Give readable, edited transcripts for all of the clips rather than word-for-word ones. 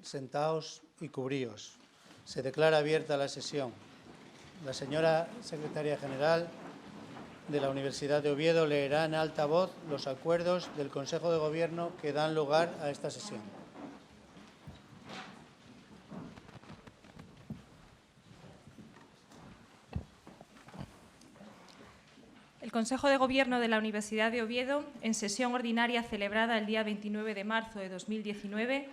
Sentaos y cubríos. Se declara abierta la sesión. La señora secretaria general de la Universidad de Oviedo leerá en alta voz los acuerdos del Consejo de Gobierno que dan lugar a esta sesión. El Consejo de Gobierno de la Universidad de Oviedo, en sesión ordinaria celebrada el día 29 de marzo de 2019,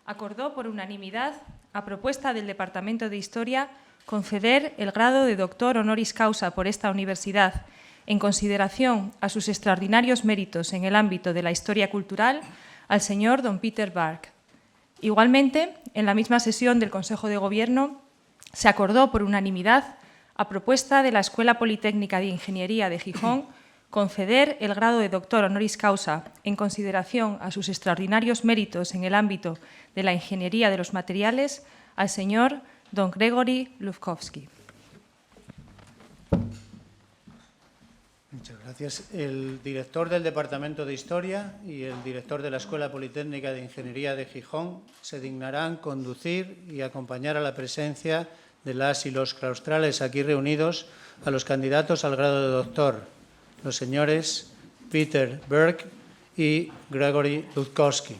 acordó por unanimidad, a propuesta del Departamento de Historia, conceder el grado de doctor honoris causa por esta universidad, en consideración a sus extraordinarios méritos en el ámbito de la historia cultural, al señor don Peter Burke. Igualmente, en la misma sesión del Consejo de Gobierno, se acordó por unanimidad, a propuesta de la Escuela Politécnica de Ingeniería de Gijón, conceder el grado de doctor honoris causa en consideración a sus extraordinarios méritos en el ámbito de la ingeniería de los materiales al señor don Gregory Ludkovsky. Muchas gracias. El director del Departamento de Historia y el director de la Escuela Politécnica de Ingeniería de Gijón se dignarán conducir y acompañar a la presencia de las y los claustrales aquí reunidos a los candidatos al grado de doctor, los señores Peter Burke y Gregory Ludkovsky.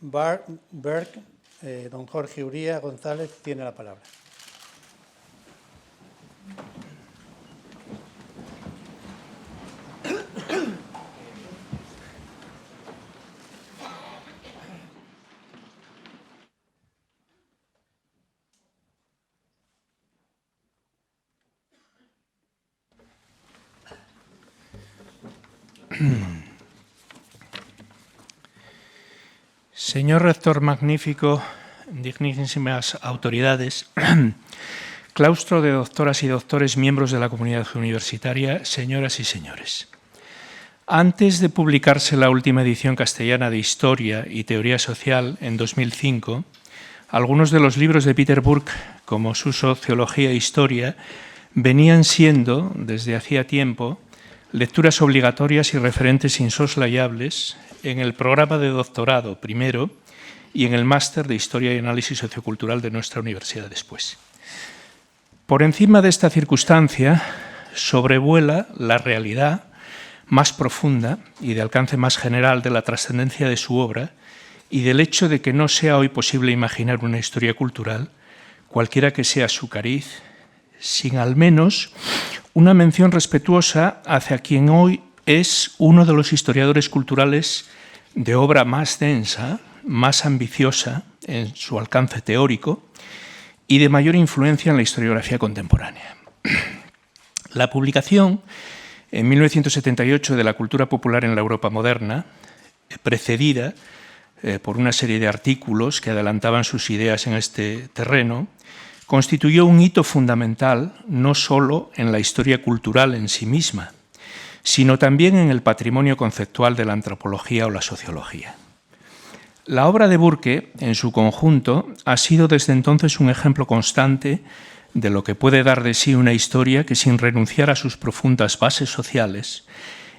Burke, don Jorge Uría González tiene la palabra. Señor rector magnífico, dignísimas autoridades, claustro de doctoras y doctores, miembros de la comunidad universitaria, señoras y señores. Antes de publicarse la última edición castellana de Historia y Teoría Social en 2005, algunos de los libros de Peter Burke, como su Sociología e Historia, venían siendo, desde hacía tiempo, lecturas obligatorias y referentes insoslayables en el programa de doctorado primero y en el máster de Historia y Análisis Sociocultural de nuestra universidad después. Por encima de esta circunstancia sobrevuela la realidad más profunda y de alcance más general de la trascendencia de su obra y del hecho de que no sea hoy posible imaginar una historia cultural, cualquiera que sea su cariz, sin al menos una mención respetuosa hacia quien hoy es uno de los historiadores culturales de obra más densa, más ambiciosa en su alcance teórico y de mayor influencia en la historiografía contemporánea. La publicación en 1978 de la cultura popular en la Europa moderna, precedida por una serie de artículos que adelantaban sus ideas en este terreno, constituyó un hito fundamental no solo en la historia cultural en sí misma, sino también en el patrimonio conceptual de la antropología o la sociología. La obra de Burke, en su conjunto, ha sido desde entonces un ejemplo constante de lo que puede dar de sí una historia que, sin renunciar a sus profundas bases sociales,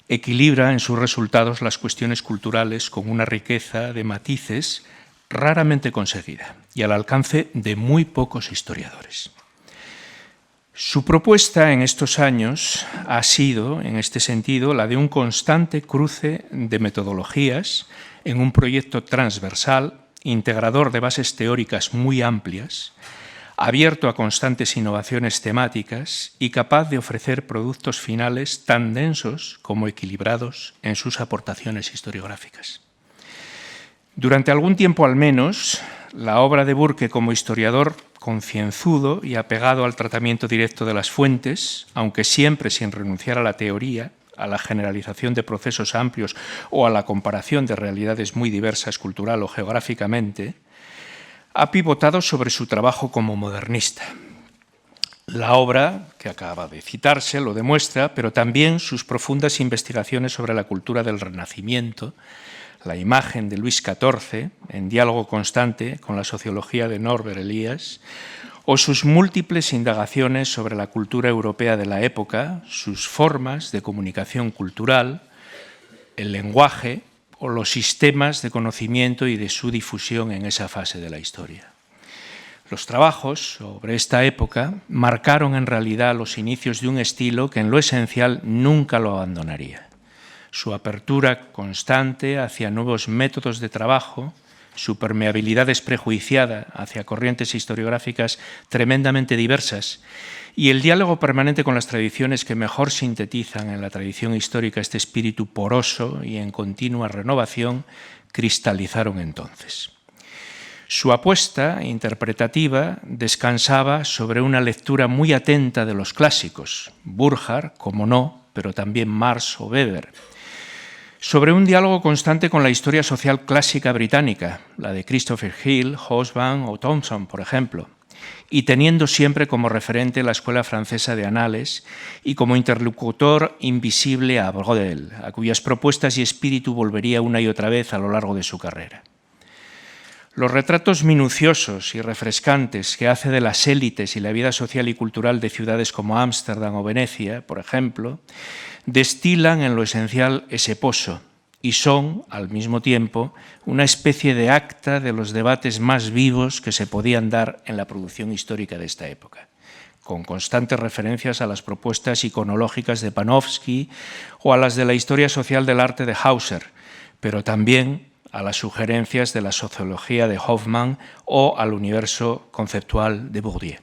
equilibra en sus resultados las cuestiones culturales con una riqueza de matices raramente conseguida y al alcance de muy pocos historiadores. Su propuesta en estos años ha sido, en este sentido, la de un constante cruce de metodologías en un proyecto transversal, integrador de bases teóricas muy amplias, abierto a constantes innovaciones temáticas y capaz de ofrecer productos finales tan densos como equilibrados en sus aportaciones historiográficas. Durante algún tiempo al menos, la obra de Burke como historiador concienzudo y apegado al tratamiento directo de las fuentes, aunque siempre sin renunciar a la teoría, a la generalización de procesos amplios o a la comparación de realidades muy diversas cultural o geográficamente, ha pivotado sobre su trabajo como modernista. La obra, que acaba de citarse, lo demuestra, pero también sus profundas investigaciones sobre la cultura del Renacimiento, la imagen de Luis XIV, en diálogo constante con la sociología de Norbert Elias, o sus múltiples indagaciones sobre la cultura europea de la época, sus formas de comunicación cultural, el lenguaje o los sistemas de conocimiento y de su difusión en esa fase de la historia. Los trabajos sobre esta época marcaron en realidad los inicios de un estilo que en lo esencial nunca lo abandonaría. Su apertura constante hacia nuevos métodos de trabajo, su permeabilidad desprejuiciada hacia corrientes historiográficas tremendamente diversas y el diálogo permanente con las tradiciones que mejor sintetizan en la tradición histórica este espíritu poroso y en continua renovación, cristalizaron entonces. Su apuesta interpretativa descansaba sobre una lectura muy atenta de los clásicos, Burckhardt, como no, pero también Marx o Weber, sobre un diálogo constante con la historia social clásica británica, la de Christopher Hill, Hobsbawm o Thompson, por ejemplo, y teniendo siempre como referente la Escuela Francesa de Anales y como interlocutor invisible a Brodel, a cuyas propuestas y espíritu volvería una y otra vez a lo largo de su carrera. Los retratos minuciosos y refrescantes que hace de las élites y la vida social y cultural de ciudades como Ámsterdam o Venecia, por ejemplo, destilan en lo esencial ese pozo y son, al mismo tiempo, una especie de acta de los debates más vivos que se podían dar en la producción histórica de esta época, con constantes referencias a las propuestas iconológicas de Panofsky o a las de la historia social del arte de Hauser, pero también a las sugerencias de la sociología de Hoffman o al universo conceptual de Bourdieu.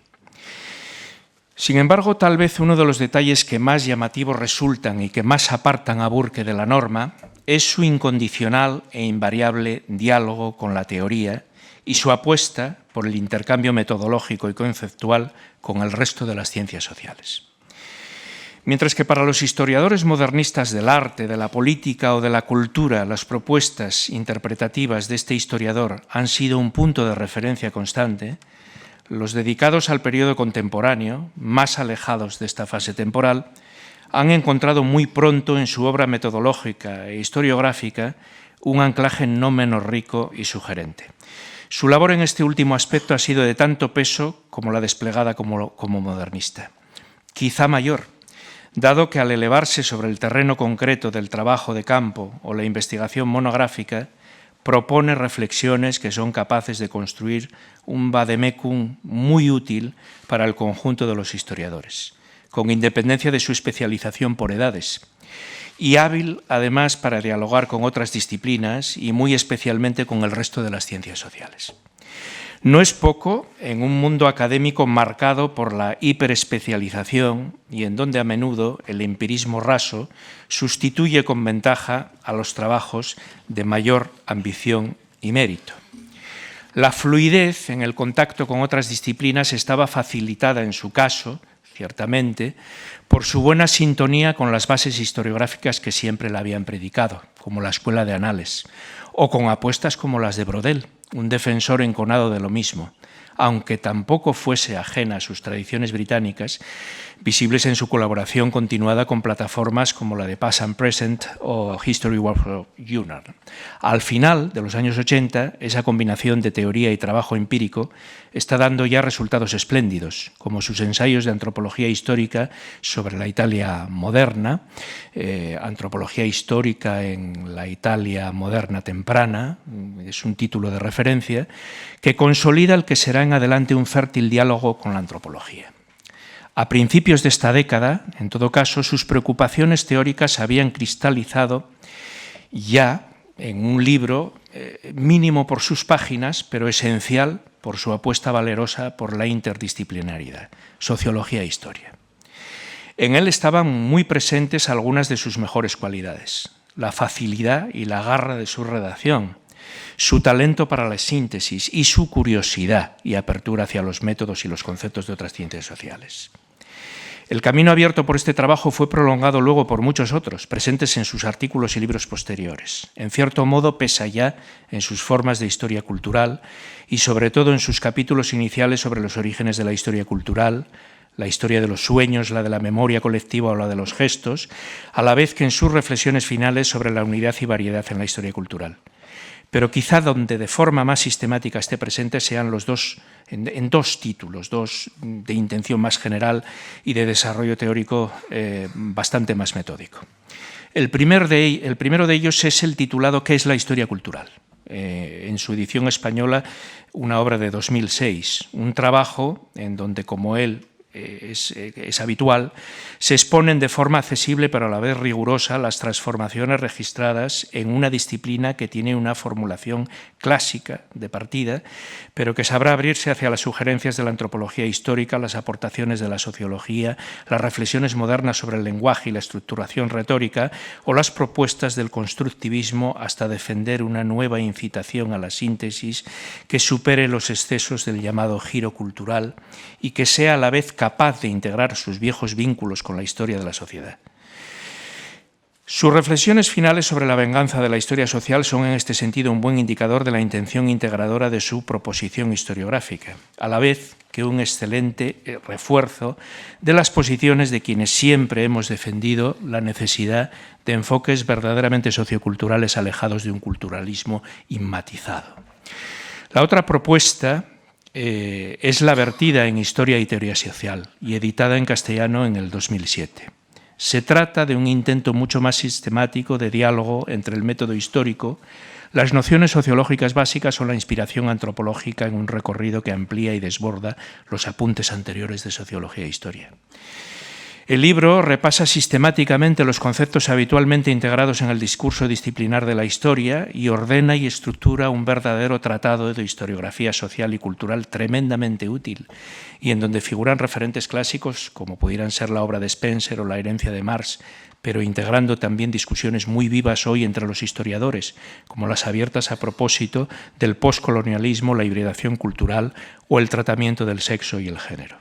Sin embargo, tal vez uno de los detalles que más llamativos resultan y que más apartan a Burke de la norma es su incondicional e invariable diálogo con la teoría y su apuesta por el intercambio metodológico y conceptual con el resto de las ciencias sociales. Mientras que para los historiadores modernistas del arte, de la política o de la cultura, las propuestas interpretativas de este historiador han sido un punto de referencia constante, los dedicados al periodo contemporáneo, más alejados de esta fase temporal, han encontrado muy pronto en su obra metodológica e historiográfica un anclaje no menos rico y sugerente. Su labor en este último aspecto ha sido de tanto peso como la desplegada como modernista. Quizá mayor, dado que al elevarse sobre el terreno concreto del trabajo de campo o la investigación monográfica, propone reflexiones que son capaces de construir un vademecum muy útil para el conjunto de los historiadores, con independencia de su especialización por edades, y hábil además para dialogar con otras disciplinas y muy especialmente con el resto de las ciencias sociales. No es poco en un mundo académico marcado por la hiperespecialización y en donde a menudo el empirismo raso sustituye con ventaja a los trabajos de mayor ambición y mérito. La fluidez en el contacto con otras disciplinas estaba facilitada en su caso, ciertamente, por su buena sintonía con las bases historiográficas que siempre le habían predicado, como la Escuela de Anales, o con apuestas como las de Brodel, un defensor enconado de lo mismo, aunque tampoco fuese ajena a sus tradiciones británicas, visibles en su colaboración continuada con plataformas como la de Past and Present o History Workshop Journal. Al final de los años 80, esa combinación de teoría y trabajo empírico está dando ya resultados espléndidos, como sus ensayos de antropología histórica sobre la Italia moderna, antropología histórica en la Italia moderna temprana, es un título de referencia, que consolida el que será en adelante un fértil diálogo con la antropología. A principios de esta década, en todo caso, sus preocupaciones teóricas habían cristalizado ya en un libro mínimo por sus páginas, pero esencial por su apuesta valerosa por la interdisciplinariedad, Sociología e Historia. En él estaban muy presentes algunas de sus mejores cualidades, la facilidad y la garra de su redacción, su talento para la síntesis y su curiosidad y apertura hacia los métodos y los conceptos de otras ciencias sociales. El camino abierto por este trabajo fue prolongado luego por muchos otros, presentes en sus artículos y libros posteriores. En cierto modo, pesa ya en sus formas de historia cultural y sobre todo en sus capítulos iniciales sobre los orígenes de la historia cultural, la historia de los sueños, la de la memoria colectiva o la de los gestos, a la vez que en sus reflexiones finales sobre la unidad y variedad en la historia cultural. Pero quizá donde de forma más sistemática esté presente sean los dos, en dos títulos, dos de intención más general y de desarrollo teórico bastante más metódico. El primero de ellos es el titulado ¿Qué es la historia cultural? En su edición española, una obra de 2006, un trabajo en donde, como él es habitual, se exponen de forma accesible pero a la vez rigurosa las transformaciones registradas en una disciplina que tiene una formulación clásica de partida, pero que sabrá abrirse hacia las sugerencias de la antropología histórica, las aportaciones de la sociología, las reflexiones modernas sobre el lenguaje y la estructuración retórica o las propuestas del constructivismo hasta defender una nueva incitación a la síntesis que supere los excesos del llamado giro cultural y que sea a la vez capaz de integrar sus viejos vínculos con la historia de la sociedad. Sus reflexiones finales sobre la venganza de la historia social son en este sentido un buen indicador de la intención integradora de su proposición historiográfica, a la vez que un excelente refuerzo de las posiciones de quienes siempre hemos defendido la necesidad de enfoques verdaderamente socioculturales alejados de un culturalismo inmatizado. La otra propuesta es la vertida en Historia y Teoría Social y editada en castellano en el 2007. Se trata de un intento mucho más sistemático de diálogo entre el método histórico, las nociones sociológicas básicas o la inspiración antropológica en un recorrido que amplía y desborda los apuntes anteriores de Sociología e Historia. El libro repasa sistemáticamente los conceptos habitualmente integrados en el discurso disciplinar de la historia y ordena y estructura un verdadero tratado de historiografía social y cultural tremendamente útil y en donde figuran referentes clásicos como pudieran ser la obra de Spencer o la herencia de Marx, pero integrando también discusiones muy vivas hoy entre los historiadores, como las abiertas a propósito del poscolonialismo, la hibridación cultural o el tratamiento del sexo y el género.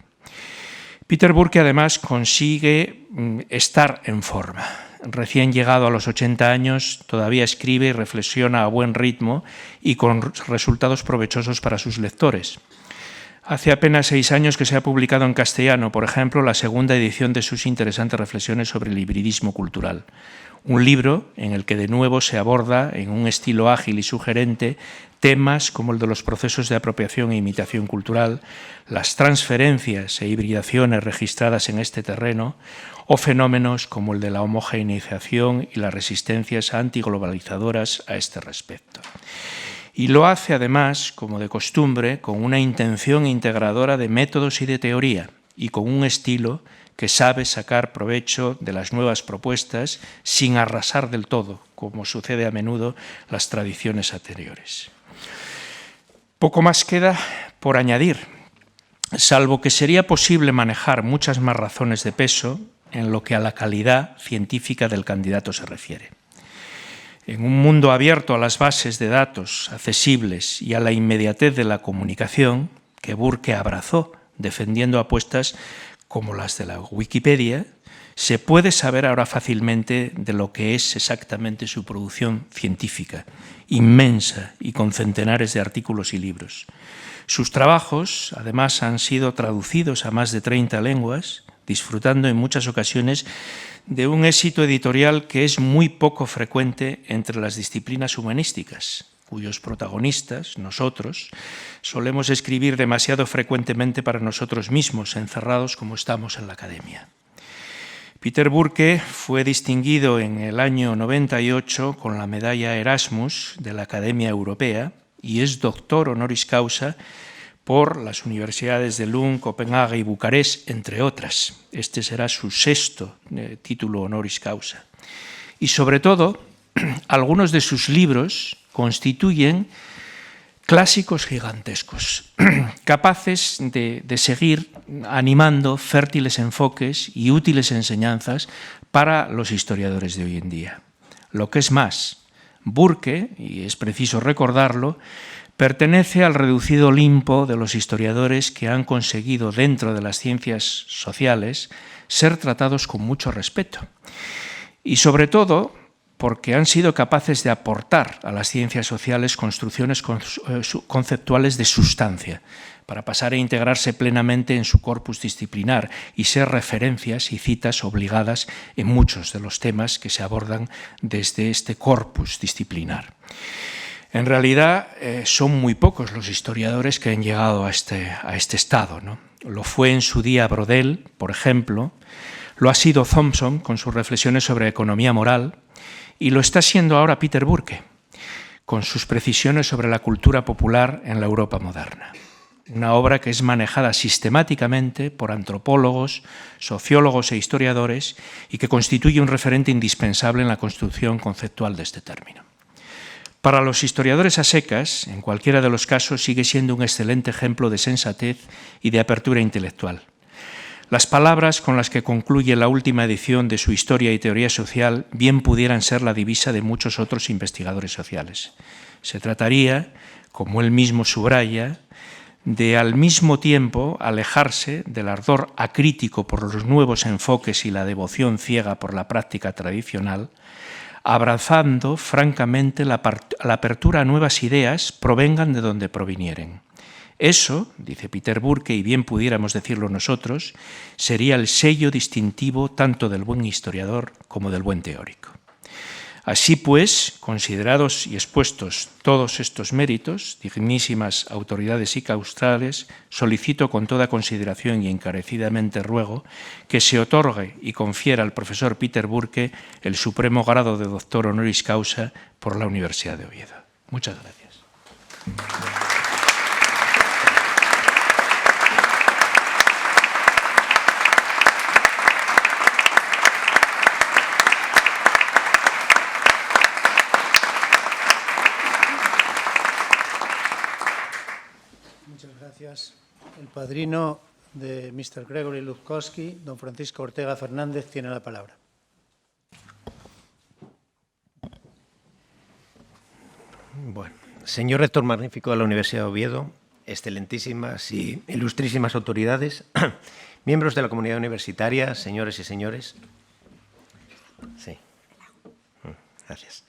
Peter Burke, además, consigue estar en forma. Recién llegado a los 80 años, todavía escribe y reflexiona a buen ritmo y con resultados provechosos para sus lectores. Hace apenas 6 años que se ha publicado en castellano, por ejemplo, la segunda edición de sus interesantes reflexiones sobre el hibridismo cultural. Un libro en el que de nuevo se aborda, en un estilo ágil y sugerente, temas como el de los procesos de apropiación e imitación cultural, las transferencias e hibridaciones registradas en este terreno, o fenómenos como el de la homogeneización y las resistencias antiglobalizadoras a este respecto. Y lo hace, además, como de costumbre, con una intención integradora de métodos y de teoría, y con un estilo que sabe sacar provecho de las nuevas propuestas sin arrasar del todo, como sucede a menudo las tradiciones anteriores. Poco más queda por añadir, salvo que sería posible manejar muchas más razones de peso en lo que a la calidad científica del candidato se refiere. En un mundo abierto a las bases de datos accesibles y a la inmediatez de la comunicación, que Burke abrazó defendiendo apuestas como las de la Wikipedia, se puede saber ahora fácilmente de lo que es exactamente su producción científica, inmensa y con centenares de artículos y libros. Sus trabajos, además, han sido traducidos a más de 30 lenguas, disfrutando en muchas ocasiones de un éxito editorial que es muy poco frecuente entre las disciplinas humanísticas, cuyos protagonistas, nosotros, solemos escribir demasiado frecuentemente para nosotros mismos, encerrados como estamos en la academia. Peter Burke fue distinguido en el año 98 con la medalla Erasmus de la Academia Europea y es doctor honoris causa por las universidades de Lund, Copenhague y Bucarest, entre otras. Este será su 6º título honoris causa. Y sobre todo, algunos de sus libros constituyen clásicos gigantescos, capaces de seguir animando fértiles enfoques y útiles enseñanzas para los historiadores de hoy en día. Lo que es más, Burke, y es preciso recordarlo, pertenece al reducido Olimpo de los historiadores que han conseguido dentro de las ciencias sociales ser tratados con mucho respeto. Y sobre todo porque han sido capaces de aportar a las ciencias sociales construcciones conceptuales de sustancia, para pasar a integrarse plenamente en su corpus disciplinar y ser referencias y citas obligadas en muchos de los temas que se abordan desde este corpus disciplinar. En realidad, son muy pocos los historiadores que han llegado a este estado, ¿no? Lo fue en su día Brodel, por ejemplo, lo ha sido Thompson con sus reflexiones sobre economía moral y lo está siendo ahora Peter Burke con sus precisiones sobre la cultura popular en la Europa moderna. Una obra que es manejada sistemáticamente por antropólogos, sociólogos e historiadores y que constituye un referente indispensable en la construcción conceptual de este término. Para los historiadores a secas, en cualquiera de los casos, sigue siendo un excelente ejemplo de sensatez y de apertura intelectual. Las palabras con las que concluye la última edición de su Historia y Teoría Social bien pudieran ser la divisa de muchos otros investigadores sociales. Se trataría, como él mismo subraya, de al mismo tiempo alejarse del ardor acrítico por los nuevos enfoques y la devoción ciega por la práctica tradicional, abrazando francamente la apertura a nuevas ideas, provengan de donde provinieren. Eso, dice Peter Burke, y bien pudiéramos decirlo nosotros, sería el sello distintivo tanto del buen historiador como del buen teórico. Así pues, considerados y expuestos todos estos méritos, dignísimas autoridades y causales, solicito con toda consideración y encarecidamente ruego que se otorgue y confiera al profesor Peter Burke el supremo grado de doctor honoris causa por la Universidad de Oviedo. Muchas gracias. Gracias. El padrino de Mr. Gregory Ludkovsky, don Francisco Ortega Fernández, tiene la palabra. Bueno, señor rector magnífico de la Universidad de Oviedo, excelentísimas y ilustrísimas autoridades, miembros de la comunidad universitaria, señores y señores. Sí. Gracias.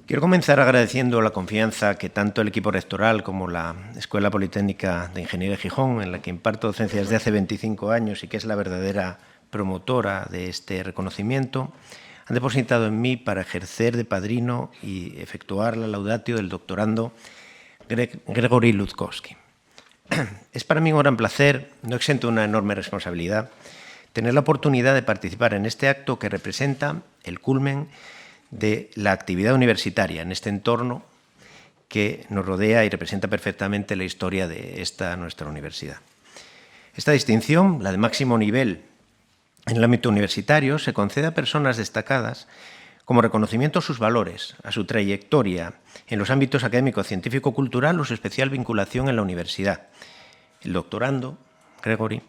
Quiero comenzar agradeciendo la confianza que tanto el equipo rectoral como la Escuela Politécnica de Ingeniería de Gijón, en la que imparto docencia desde hace 25 años y que es la verdadera promotora de este reconocimiento, han depositado en mí para ejercer de padrino y efectuar la laudatio del doctorando Gregory Ludkovsky. Es para mí un gran placer, no exento de una enorme responsabilidad, tener la oportunidad de participar en este acto que representa el culmen de la actividad universitaria en este entorno que nos rodea y representa perfectamente la historia de esta nuestra universidad. Esta distinción, la de máximo nivel en el ámbito universitario, se concede a personas destacadas como reconocimiento a sus valores, a su trayectoria en los ámbitos académico, científico, cultural o su especial vinculación en la universidad. El doctorando, Gregory,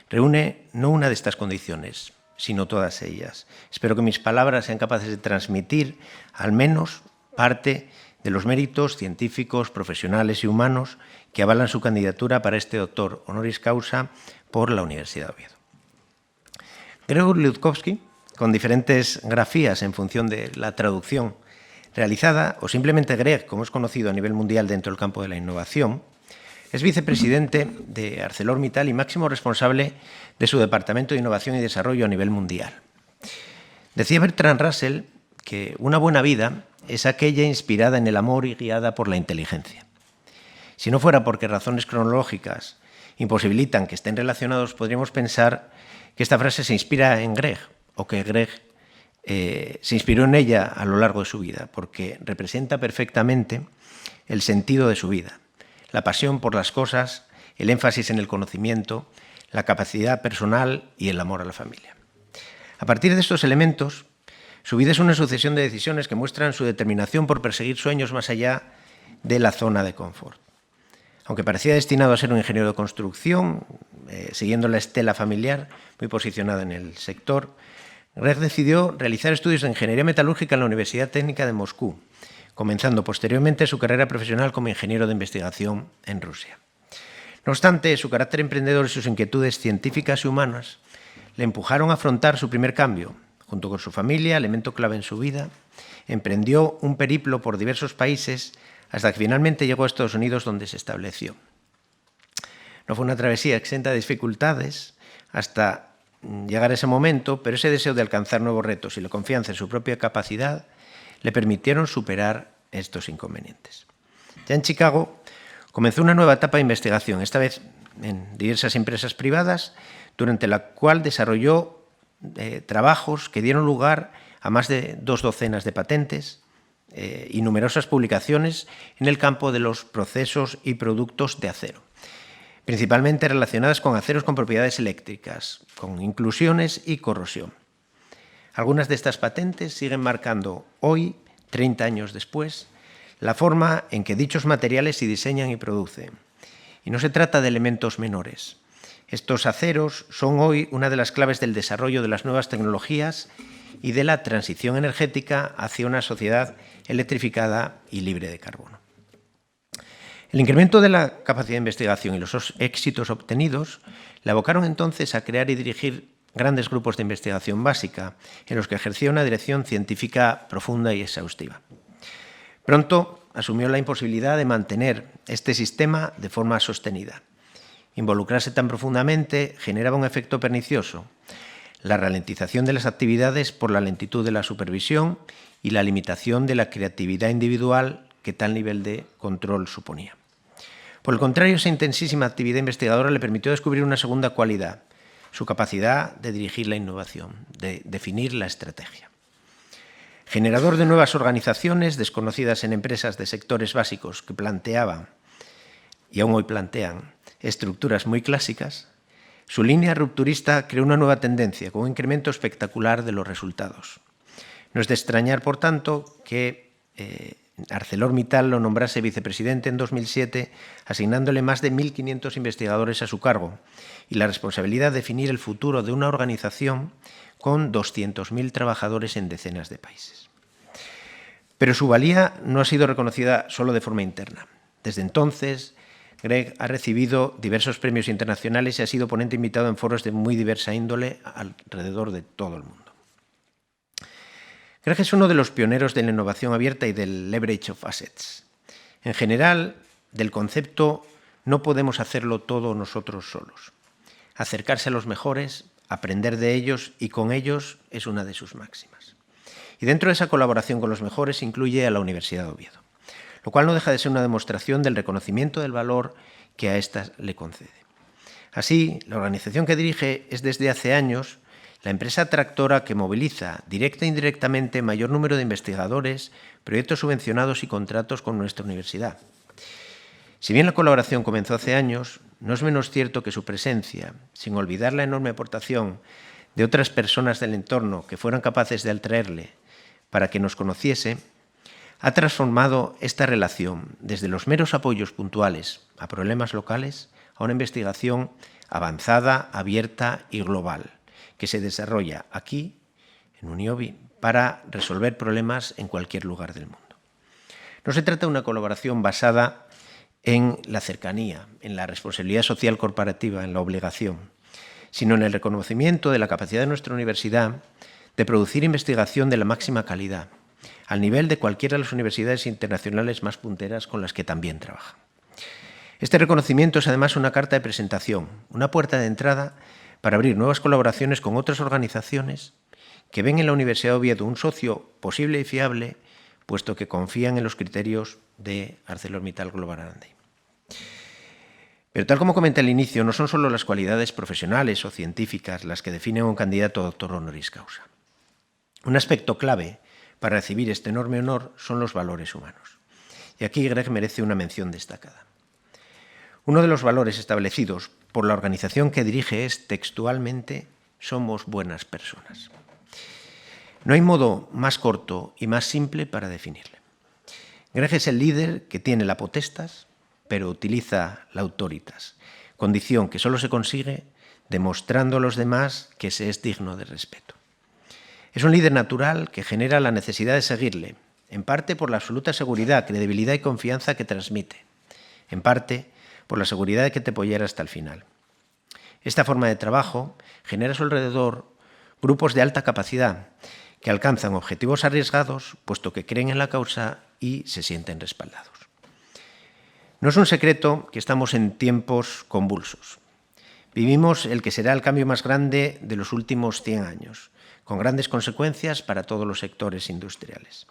reúne no una de estas condiciones, sino todas ellas. Espero que mis palabras sean capaces de transmitir al menos parte de los méritos científicos, profesionales y humanos que avalan su candidatura para este doctor Honoris Causa por la Universidad de Oviedo. Gregory Ludkovsky, con diferentes grafías en función de la traducción realizada, o simplemente Greg, como es conocido a nivel mundial dentro del campo de la innovación, es vicepresidente de ArcelorMittal y máximo responsable de su Departamento de Innovación y Desarrollo a nivel mundial. Decía Bertrand Russell que una buena vida es aquella inspirada en el amor y guiada por la inteligencia. Si no fuera porque razones cronológicas imposibilitan que estén relacionados, podríamos pensar que esta frase se inspira en Greg, o que Greg se inspiró en ella a lo largo de su vida, porque representa perfectamente el sentido de su vida. La pasión por las cosas, el énfasis en el conocimiento, la capacidad personal y el amor a la familia. A partir de estos elementos, su vida es una sucesión de decisiones que muestran su determinación por perseguir sueños más allá de la zona de confort. Aunque parecía destinado a ser un ingeniero de construcción, siguiendo la estela familiar, muy posicionada en el sector, Greg decidió realizar estudios de ingeniería metalúrgica en la Universidad Técnica de Moscú, comenzando posteriormente su carrera profesional como ingeniero de investigación en Rusia. No obstante, su carácter emprendedor y sus inquietudes científicas y humanas le empujaron a afrontar su primer cambio. Junto con su familia, elemento clave en su vida, emprendió un periplo por diversos países hasta que finalmente llegó a Estados Unidos, donde se estableció. No fue una travesía exenta de dificultades hasta llegar a ese momento, pero ese deseo de alcanzar nuevos retos y la confianza en su propia capacidad le permitieron superar estos inconvenientes. Ya en Chicago comenzó una nueva etapa de investigación, esta vez en diversas empresas privadas, durante la cual desarrolló trabajos que dieron lugar a más de 2 docenas de patentes y numerosas publicaciones en el campo de los procesos y productos de acero, principalmente relacionadas con aceros con propiedades eléctricas, con inclusiones y corrosión. Algunas de estas patentes siguen marcando hoy, 30 años después, la forma en que dichos materiales se diseñan y producen. Y no se trata de elementos menores. Estos aceros son hoy una de las claves del desarrollo de las nuevas tecnologías y de la transición energética hacia una sociedad electrificada y libre de carbono. El incremento de la capacidad de investigación y los éxitos obtenidos le abocaron entonces a crear y dirigir grandes grupos de investigación básica en los que ejercía una dirección científica profunda y exhaustiva. Pronto asumió la imposibilidad de mantener este sistema de forma sostenida. Involucrarse tan profundamente generaba un efecto pernicioso, la ralentización de las actividades por la lentitud de la supervisión y la limitación de la creatividad individual que tal nivel de control suponía. Por el contrario, esa intensísima actividad investigadora le permitió descubrir una segunda cualidad, su capacidad de dirigir la innovación, de definir la estrategia. Generador de nuevas organizaciones desconocidas en empresas de sectores básicos que planteaban, y aún hoy plantean, estructuras muy clásicas, su línea rupturista creó una nueva tendencia con un incremento espectacular de los resultados. No es de extrañar, por tanto, que ArcelorMittal lo nombrase vicepresidente en 2007, asignándole más de 1.500 investigadores a su cargo y la responsabilidad de definir el futuro de una organización con 200.000 trabajadores en decenas de países. Pero su valía no ha sido reconocida solo de forma interna. Desde entonces, Greg ha recibido diversos premios internacionales y ha sido ponente invitado en foros de muy diversa índole alrededor de todo el mundo. Greg es uno de los pioneros de la innovación abierta y del leverage of assets. En general, del concepto no podemos hacerlo todo nosotros solos. Acercarse a los mejores, aprender de ellos y con ellos es una de sus máximas. Y dentro de esa colaboración con los mejores incluye a la Universidad de Oviedo, lo cual no deja de ser una demostración del reconocimiento del valor que a ésta le concede. Así, la organización que dirige es desde hace años la empresa tractora que moviliza directa e indirectamente mayor número de investigadores, proyectos subvencionados y contratos con nuestra universidad. Si bien la colaboración comenzó hace años, no es menos cierto que su presencia, sin olvidar la enorme aportación de otras personas del entorno que fueran capaces de atraerle para que nos conociese, ha transformado esta relación desde los meros apoyos puntuales a problemas locales a una investigación avanzada, abierta y global, que se desarrolla aquí, en Uniovi, para resolver problemas en cualquier lugar del mundo. No se trata de una colaboración basada en la cercanía, en la responsabilidad social corporativa, en la obligación, sino en el reconocimiento de la capacidad de nuestra universidad de producir investigación de la máxima calidad, al nivel de cualquiera de las universidades internacionales más punteras con las que también trabaja. Este reconocimiento es además una carta de presentación, una puerta de entrada para abrir nuevas colaboraciones con otras organizaciones que ven en la Universidad de Oviedo un socio posible y fiable, puesto que confían en los criterios de ArcelorMittal Global R&D. Pero tal como comenté al inicio, no son solo las cualidades profesionales o científicas las que definen a un candidato a doctor honoris causa. Un aspecto clave para recibir este enorme honor son los valores humanos. Y aquí Greg merece una mención destacada. Uno de los valores establecidos por la organización que dirige es, textualmente, somos buenas personas. No hay modo más corto y más simple para definirle. Greg es el líder que tiene la potestas, pero utiliza la autoritas, condición que solo se consigue demostrando a los demás que se es digno de respeto. Es un líder natural que genera la necesidad de seguirle, en parte por la absoluta seguridad, credibilidad y confianza que transmite, en parte por la seguridad de que te apoyará hasta el final. Esta forma de trabajo genera a su alrededor grupos de alta capacidad que alcanzan objetivos arriesgados, puesto que creen en la causa y se sienten respaldados. No es un secreto que estamos en tiempos convulsos. Vivimos el que será el cambio más grande de los últimos 100 años, con grandes consecuencias para todos los sectores industriales.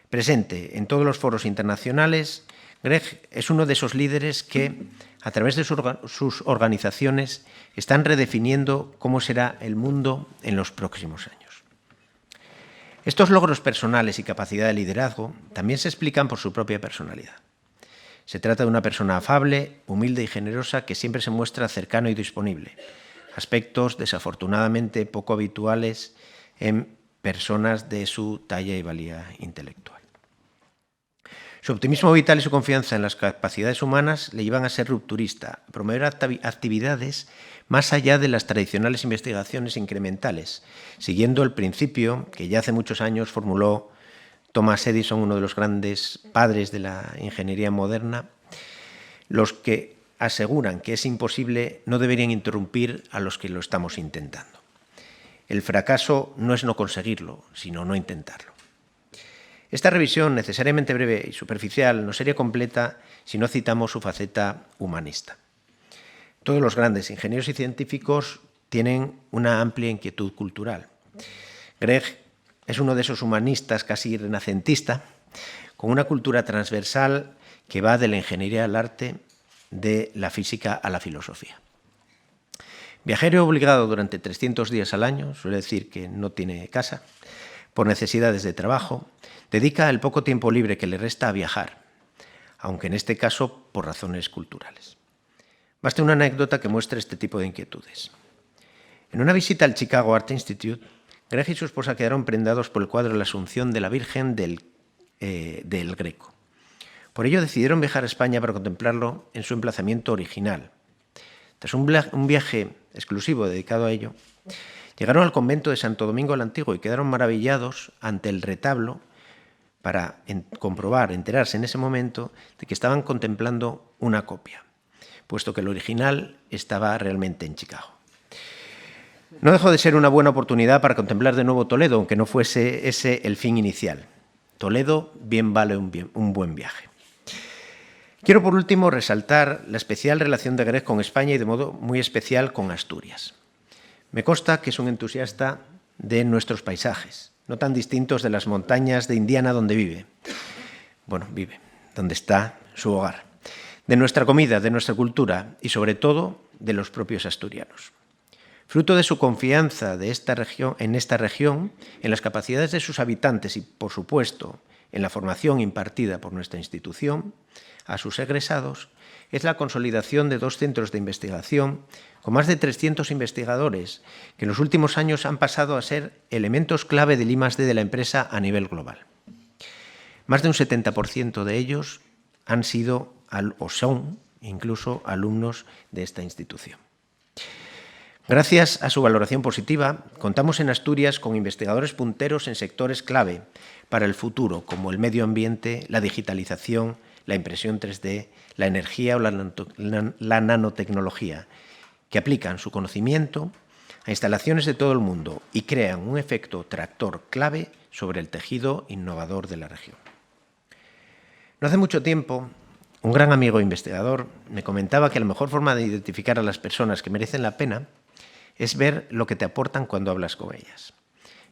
Presente en todos los foros internacionales, Greg es uno de esos líderes que, a través de sus organizaciones, están redefiniendo cómo será el mundo en los próximos años. Estos logros personales y capacidad de liderazgo también se explican por su propia personalidad. Se trata de una persona afable, humilde y generosa que siempre se muestra cercano y disponible, aspectos desafortunadamente poco habituales en personas de su talla y valía intelectual. Su optimismo vital y su confianza en las capacidades humanas le llevan a ser rupturista, a promover actividades más allá de las tradicionales investigaciones incrementales, siguiendo el principio que ya hace muchos años formuló Thomas Edison, uno de los grandes padres de la ingeniería moderna. Los que aseguran que es imposible no deberían interrumpir a los que lo estamos intentando. El fracaso no es no conseguirlo, sino no intentarlo. Esta revisión, necesariamente breve y superficial, no sería completa si no citamos su faceta humanista. Todos los grandes ingenieros y científicos tienen una amplia inquietud cultural. Greg es uno de esos humanistas casi renacentista, con una cultura transversal que va de la ingeniería al arte, de la física a la filosofía. Viajero obligado durante 300 días al año, suele decir que no tiene casa, por necesidades de trabajo, dedica el poco tiempo libre que le resta a viajar, aunque en este caso por razones culturales. Basta una anécdota que muestre este tipo de inquietudes. En una visita al Chicago Art Institute, Greg y su esposa quedaron prendados por el cuadro de la Asunción de la Virgen del del Greco. Por ello decidieron viajar a España para contemplarlo en su emplazamiento original. Tras un viaje exclusivo dedicado a ello, llegaron al convento de Santo Domingo el Antiguo y quedaron maravillados ante el retablo para enterarse en ese momento de que estaban contemplando una copia, puesto que el original estaba realmente en Chicago. No dejó de ser una buena oportunidad para contemplar de nuevo Toledo, aunque no fuese ese el fin inicial. Toledo bien vale un buen viaje. Quiero, por último, resaltar la especial relación de Greg con España y, de modo muy especial, con Asturias. Me consta que es un entusiasta de nuestros paisajes, no tan distintos de las montañas de Indiana donde vive. Bueno, vive, donde está su hogar. De nuestra comida, de nuestra cultura y, sobre todo, de los propios asturianos. Fruto de su confianza en esta región, en las capacidades de sus habitantes y, por supuesto, en la formación impartida por nuestra institución a sus egresados, es la consolidación de 2 centros de investigación con más de 300 investigadores que en los últimos años han pasado a ser elementos clave del I+D de la empresa a nivel global. Más de un 70% de ellos han sido o son incluso alumnos de esta institución. Gracias a su valoración positiva, contamos en Asturias con investigadores punteros en sectores clave para el futuro, como el medio ambiente, la digitalización, la impresión 3D, la energía o la nanotecnología, que aplican su conocimiento a instalaciones de todo el mundo y crean un efecto tractor clave sobre el tejido innovador de la región. No hace mucho tiempo, un gran amigo e investigador me comentaba que la mejor forma de identificar a las personas que merecen la pena es ver lo que te aportan cuando hablas con ellas.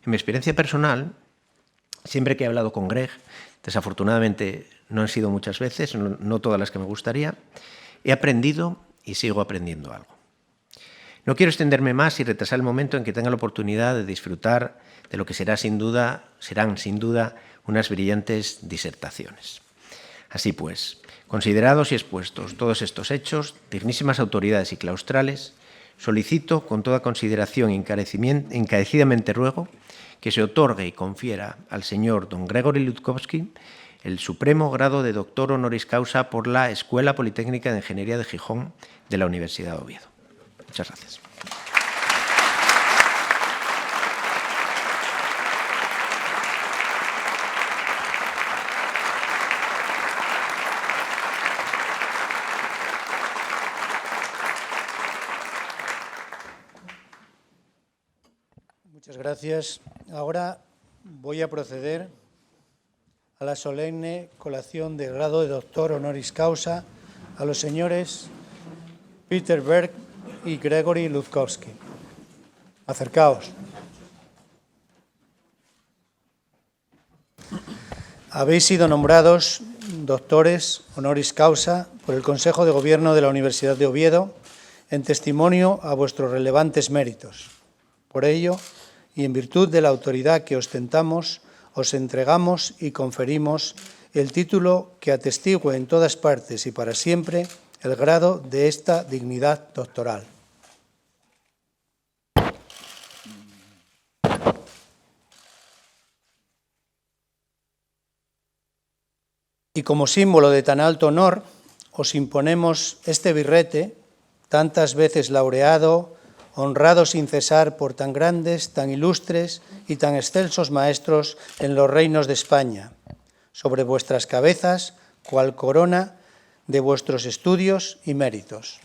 En mi experiencia personal, siempre que he hablado con Greg, desafortunadamente no han sido muchas veces, no todas las que me gustaría, he aprendido y sigo aprendiendo algo. No quiero extenderme más y retrasar el momento en que tenga la oportunidad de disfrutar de lo que serán sin duda unas brillantes disertaciones. Así pues, considerados y expuestos todos estos hechos, dignísimas autoridades y claustrales, solicito con toda consideración y encarecidamente ruego que se otorgue y confiera al señor don Gregory Ludkovsky el supremo grado de doctor honoris causa por la Escuela Politécnica de Ingeniería de Gijón de la Universidad de Oviedo. Muchas gracias. Muchas gracias. Ahora voy a proceder a la solemne colación del grado de doctor honoris causa a los señores Peter Burke y Gregory Ludkovsky. Acercaos. Habéis sido nombrados doctores honoris causa por el Consejo de Gobierno de la Universidad de Oviedo en testimonio a vuestros relevantes méritos. Por ello, y en virtud de la autoridad que ostentamos, os entregamos y conferimos el título que atestigue en todas partes y para siempre el grado de esta dignidad doctoral. Y como símbolo de tan alto honor, os imponemos este birrete, tantas veces laureado, honrado sin cesar por tan grandes, tan ilustres y tan excelsos maestros en los reinos de España, sobre vuestras cabezas, cual corona de vuestros estudios y méritos.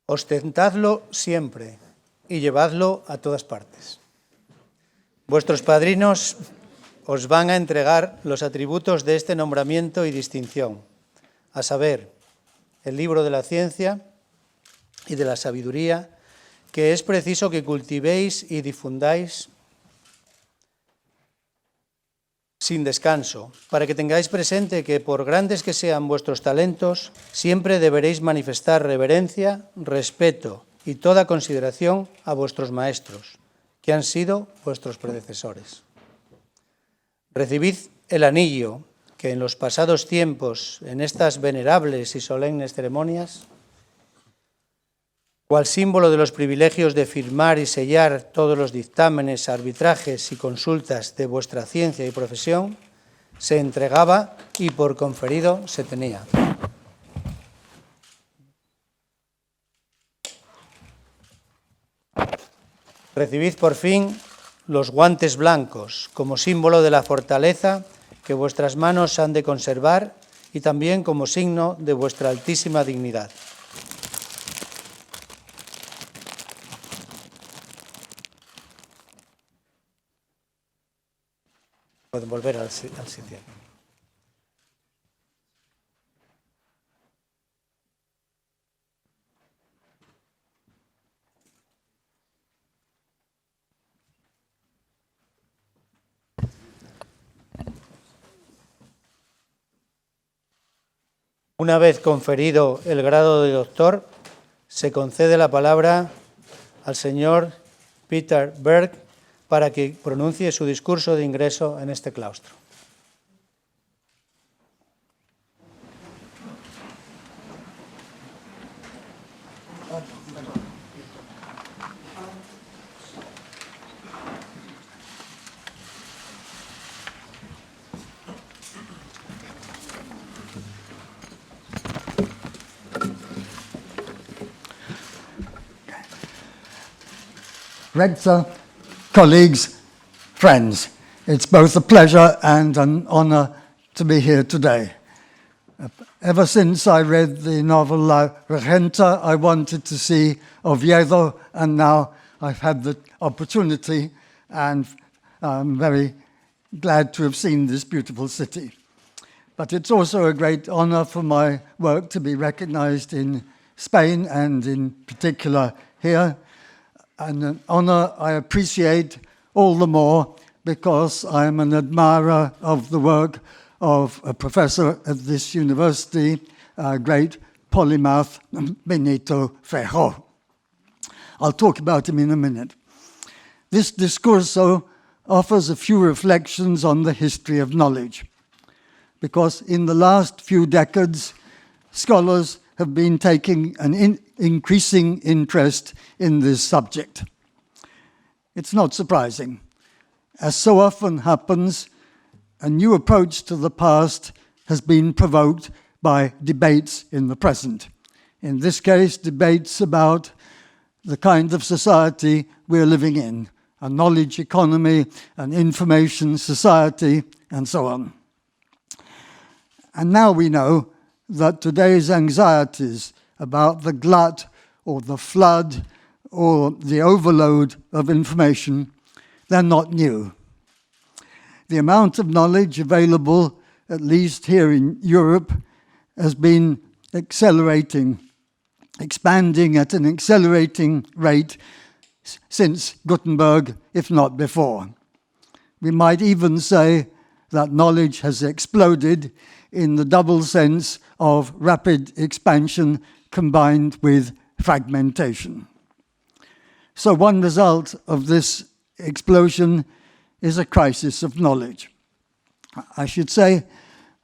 Ostentadlo siempre y llevadlo a todas partes. Vuestros padrinos os van a entregar los atributos de este nombramiento y distinción, a saber, el libro de la ciencia y de la sabiduría, que es preciso que cultivéis y difundáis sin descanso, para que tengáis presente que, por grandes que sean vuestros talentos, siempre deberéis manifestar reverencia, respeto y toda consideración a vuestros maestros, que han sido vuestros predecesores. Recibid el anillo que en los pasados tiempos, en estas venerables y solemnes ceremonias, cual símbolo de los privilegios de firmar y sellar todos los dictámenes, arbitrajes y consultas de vuestra ciencia y profesión, se entregaba y por conferido se tenía. Recibid por fin los guantes blancos como símbolo de la fortaleza que vuestras manos han de conservar y también como signo de vuestra altísima dignidad. Pueden volver al sitio. Una vez conferido el grado de doctor, se concede la palabra al señor Peter Burke para que pronuncie su discurso de ingreso en este claustro. Rector, colleagues, friends, it's both a pleasure and an honour to be here today. Ever since I read the novel La Regenta, I wanted to see Oviedo, and now I've had the opportunity, and I'm very glad to have seen this beautiful city. But it's also a great honour for my work to be recognised in Spain, and in particular here, and an honour I appreciate all the more because I'm an admirer of the work of a professor at this university, a great polymath, Benito Feijóo. I'll talk about him in a minute. This discurso offers a few reflections on the history of knowledge, because in the last few decades, scholars have been taking an increasing interest in this subject. It's not surprising. As so often happens, a new approach to the past has been provoked by debates in the present. In this case, debates about the kind of society we're living in, a knowledge economy, an information society, and so on. And now we know that today's anxieties about the glut or the flood or the overload of information, they're not new. The amount of knowledge available, at least here in Europe, has been accelerating, expanding at an accelerating rate since Gutenberg, if not before. We might even say that knowledge has exploded in the double sense of rapid expansion combined with fragmentation. So one result of this explosion is a crisis of knowledge. I should say,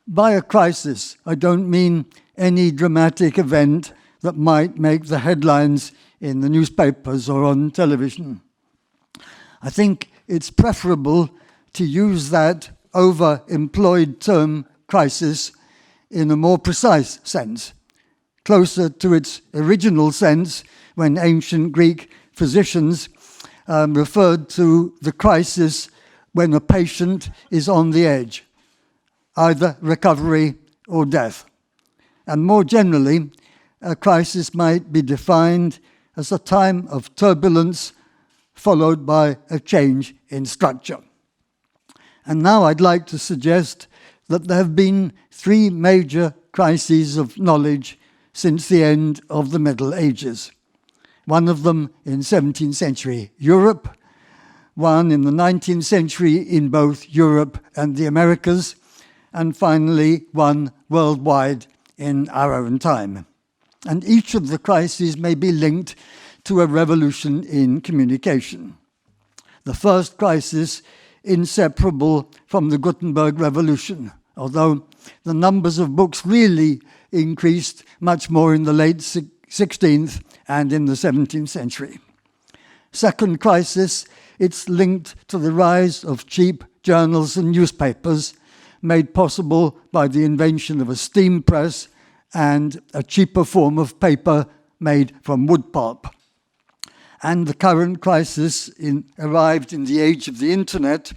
by a crisis, I don't mean any dramatic event that might make the headlines in the newspapers or on television. I think it's preferable to use that over-employed term crisis in a more precise sense, closer to its original sense when ancient Greek physicians referred to the crisis when a patient is on the edge, either recovery or death. And more generally, a crisis might be defined as a time of turbulence followed by a change in structure. And now I'd like to suggest that there have been three major crises of knowledge since the end of the Middle Ages. One of them in 17th century Europe, one in the 19th century in both Europe and the Americas, and finally one worldwide in our own time. And each of the crises may be linked to a revolution in communication. The first crisis, inseparable from the Gutenberg Revolution, although the numbers of books really increased much more in the late 16th and in the 17th century. Second crisis, it's linked to the rise of cheap journals and newspapers, made possible by the invention of a steam press and a cheaper form of paper made from wood pulp. And the current crisis arrived in the age of the internet.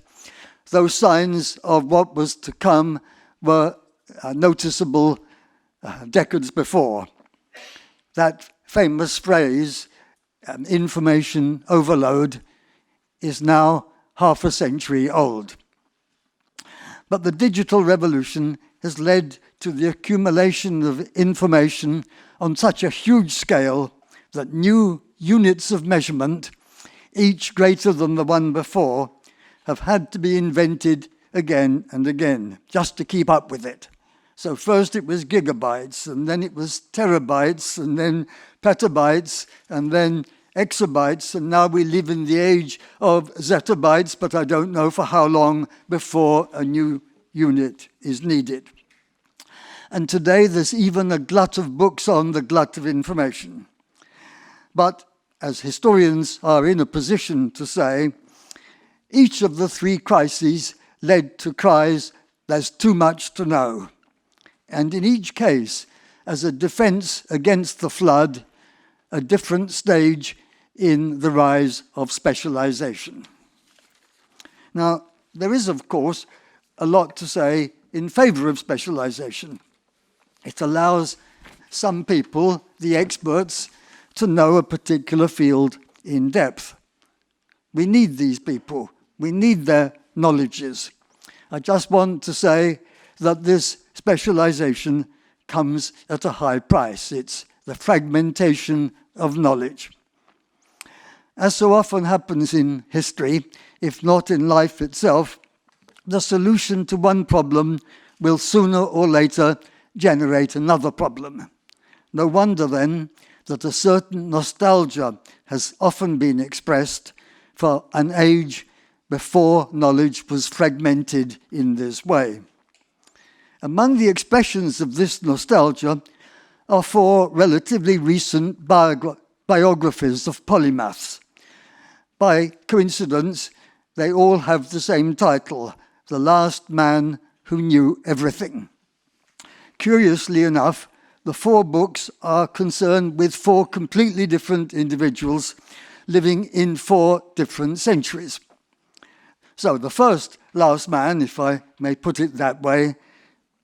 Those signs of what was to come were noticeable decades before. That famous phrase, information overload, is now half a century old. But the digital revolution has led to the accumulation of information on such a huge scale that new units of measurement, each greater than the one before, have had to be invented again and again, just to keep up with it. So first it was gigabytes, and then it was terabytes, and then petabytes, and then exabytes, and now we live in the age of zettabytes, but I don't know for how long before a new unit is needed. And today there's even a glut of books on the glut of information. But as historians are in a position to say, each of the three crises led to cries, "There's too much to know." And in each case, as a defense against the flood, a different stage in the rise of specialization. Now, there is, of course, a lot to say in favor of specialization. It allows some people, the experts, to know a particular field in depth. We need these people. We need their knowledges. I just want to say that this specialization comes at a high price. It's the fragmentation of knowledge. As so often happens in history, if not in life itself, the solution to one problem will sooner or later generate another problem. No wonder then that a certain nostalgia has often been expressed for an age before knowledge was fragmented in this way. Among the expressions of this nostalgia are four relatively recent biographies of polymaths. By coincidence, they all have the same title, The Last Man Who Knew Everything. Curiously enough, the four books are concerned with four completely different individuals living in four different centuries. So the first last man, if I may put it that way,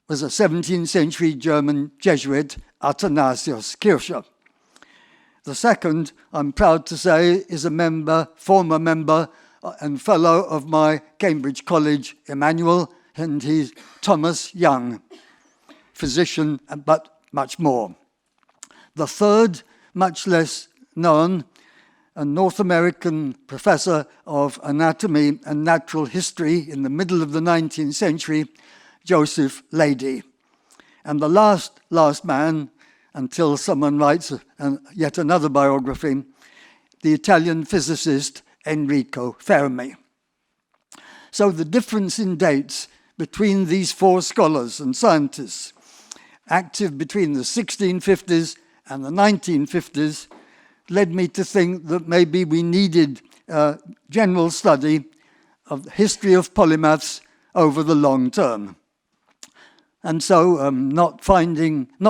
was a 17th century German Jesuit, Athanasius Kircher. The second, I'm proud to say, is a former member and fellow of my Cambridge College, Emmanuel, and he's Thomas Young, physician, but much more. The third, much less known, a North American professor of anatomy and natural history in the middle of the 19th century, Joseph Leidy. And the last man, until someone writes yet another biography, the Italian physicist Enrico Fermi. So the difference in dates between these four scholars and scientists, active between the 1650s and the 1950s, led me to think that maybe we needed a general study of the history of polymaths over the long term. And so not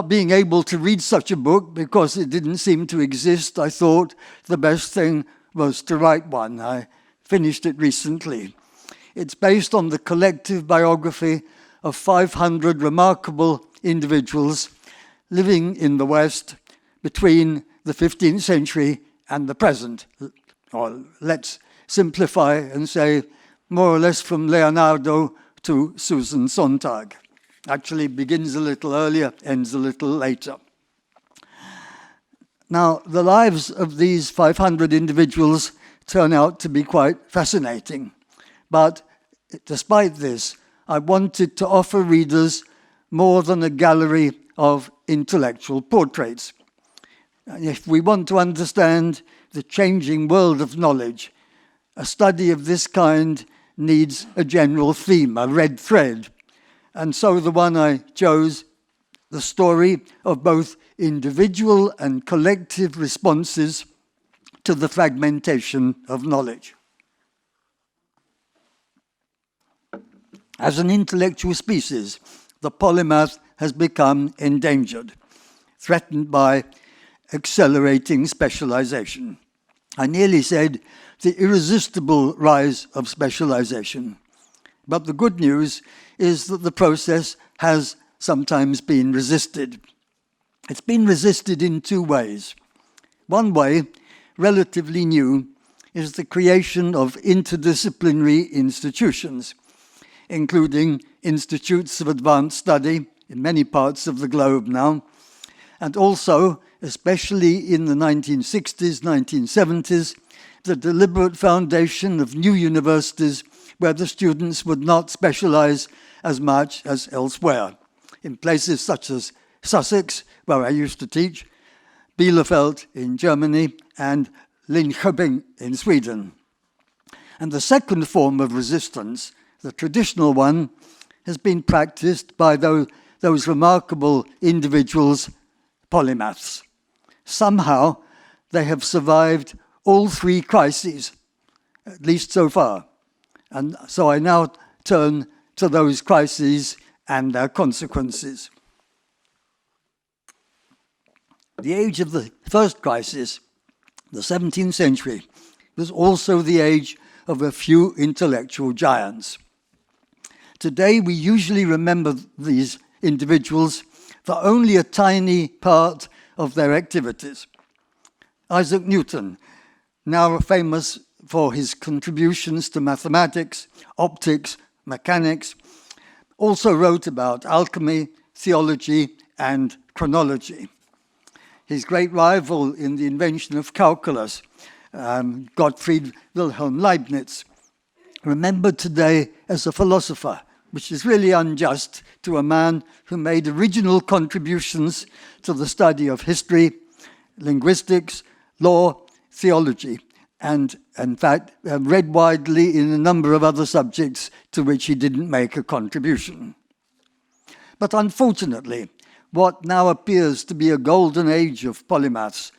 being able to read such a book because it didn't seem to exist, I thought the best thing was to write one. I finished it recently. It's based on the collective biography of 500 remarkable individuals living in the West between the 15th century and the present. Or let's simplify and say more or less from Leonardo to Susan Sontag. Actually begins a little earlier, ends a little later. Now, the lives of these 500 individuals turn out to be quite fascinating. But despite this, I wanted to offer readers more than a gallery of intellectual portraits. If we want to understand the changing world of knowledge, a study of this kind needs a general theme, a red thread. And so the one I chose, the story of both individual and collective responses to the fragmentation of knowledge. As an intellectual species, the polymath has become endangered, threatened by accelerating specialization. I nearly said the irresistible rise of specialization. But the good news is that the process has sometimes been resisted. It's been resisted in two ways. One way, relatively new, is the creation of interdisciplinary institutions, including institutes of advanced study in many parts of the globe now, and also, especially in the 1960s, 1970s, the deliberate foundation of new universities where the students would not specialize as much as elsewhere, in places such as Sussex, where I used to teach, Bielefeld in Germany, and Linköping in Sweden. And the second form of resistance, the traditional one, has been practiced by those remarkable individuals, polymaths. Somehow, they have survived all three crises, at least so far. And so I now turn to those crises and their consequences. The age of the first crisis, the 17th century, was also the age of a few intellectual giants. Today, we usually remember these individuals for only a tiny part of their activities. Isaac Newton, now famous for his contributions to mathematics, optics, mechanics, also wrote about alchemy, theology, and chronology. His great rival in the invention of calculus, Gottfried Wilhelm Leibniz, remembered today as a philosopher, which is really unjust to a man who made original contributions to the study of history, linguistics, law, theology, and in fact read widely in a number of other subjects to which he didn't make a contribution. But unfortunately, what now appears to be a golden age of polymaths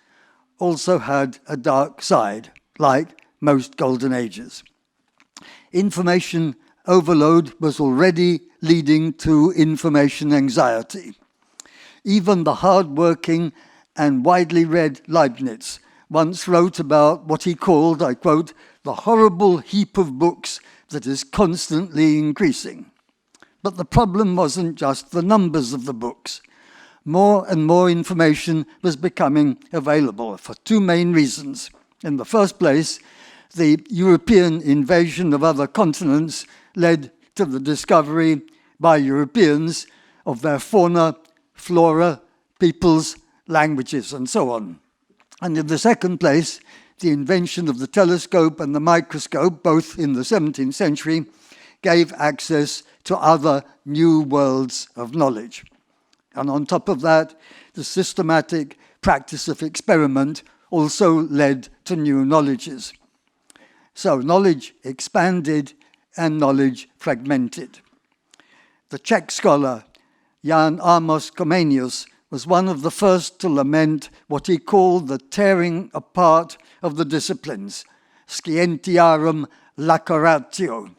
also had a dark side, like most golden ages. Information overload was already leading to information anxiety. Even the hard-working and widely read Leibniz once wrote about what he called, I quote, the horrible heap of books that is constantly increasing. But the problem wasn't just the numbers of the books. More and more information was becoming available for two main reasons. In the first place, the European invasion of other continents led to the discovery by Europeans of their fauna, flora, peoples, languages, and so on. And in the second place, the invention of the telescope and the microscope, both in the 17th century, gave access to other new worlds of knowledge. And on top of that, the systematic practice of experiment also led to new knowledges. So knowledge expanded and knowledge fragmented. The Czech scholar Jan Amos Comenius was one of the first to lament what he called the tearing apart of the disciplines, scientiarum laceratio.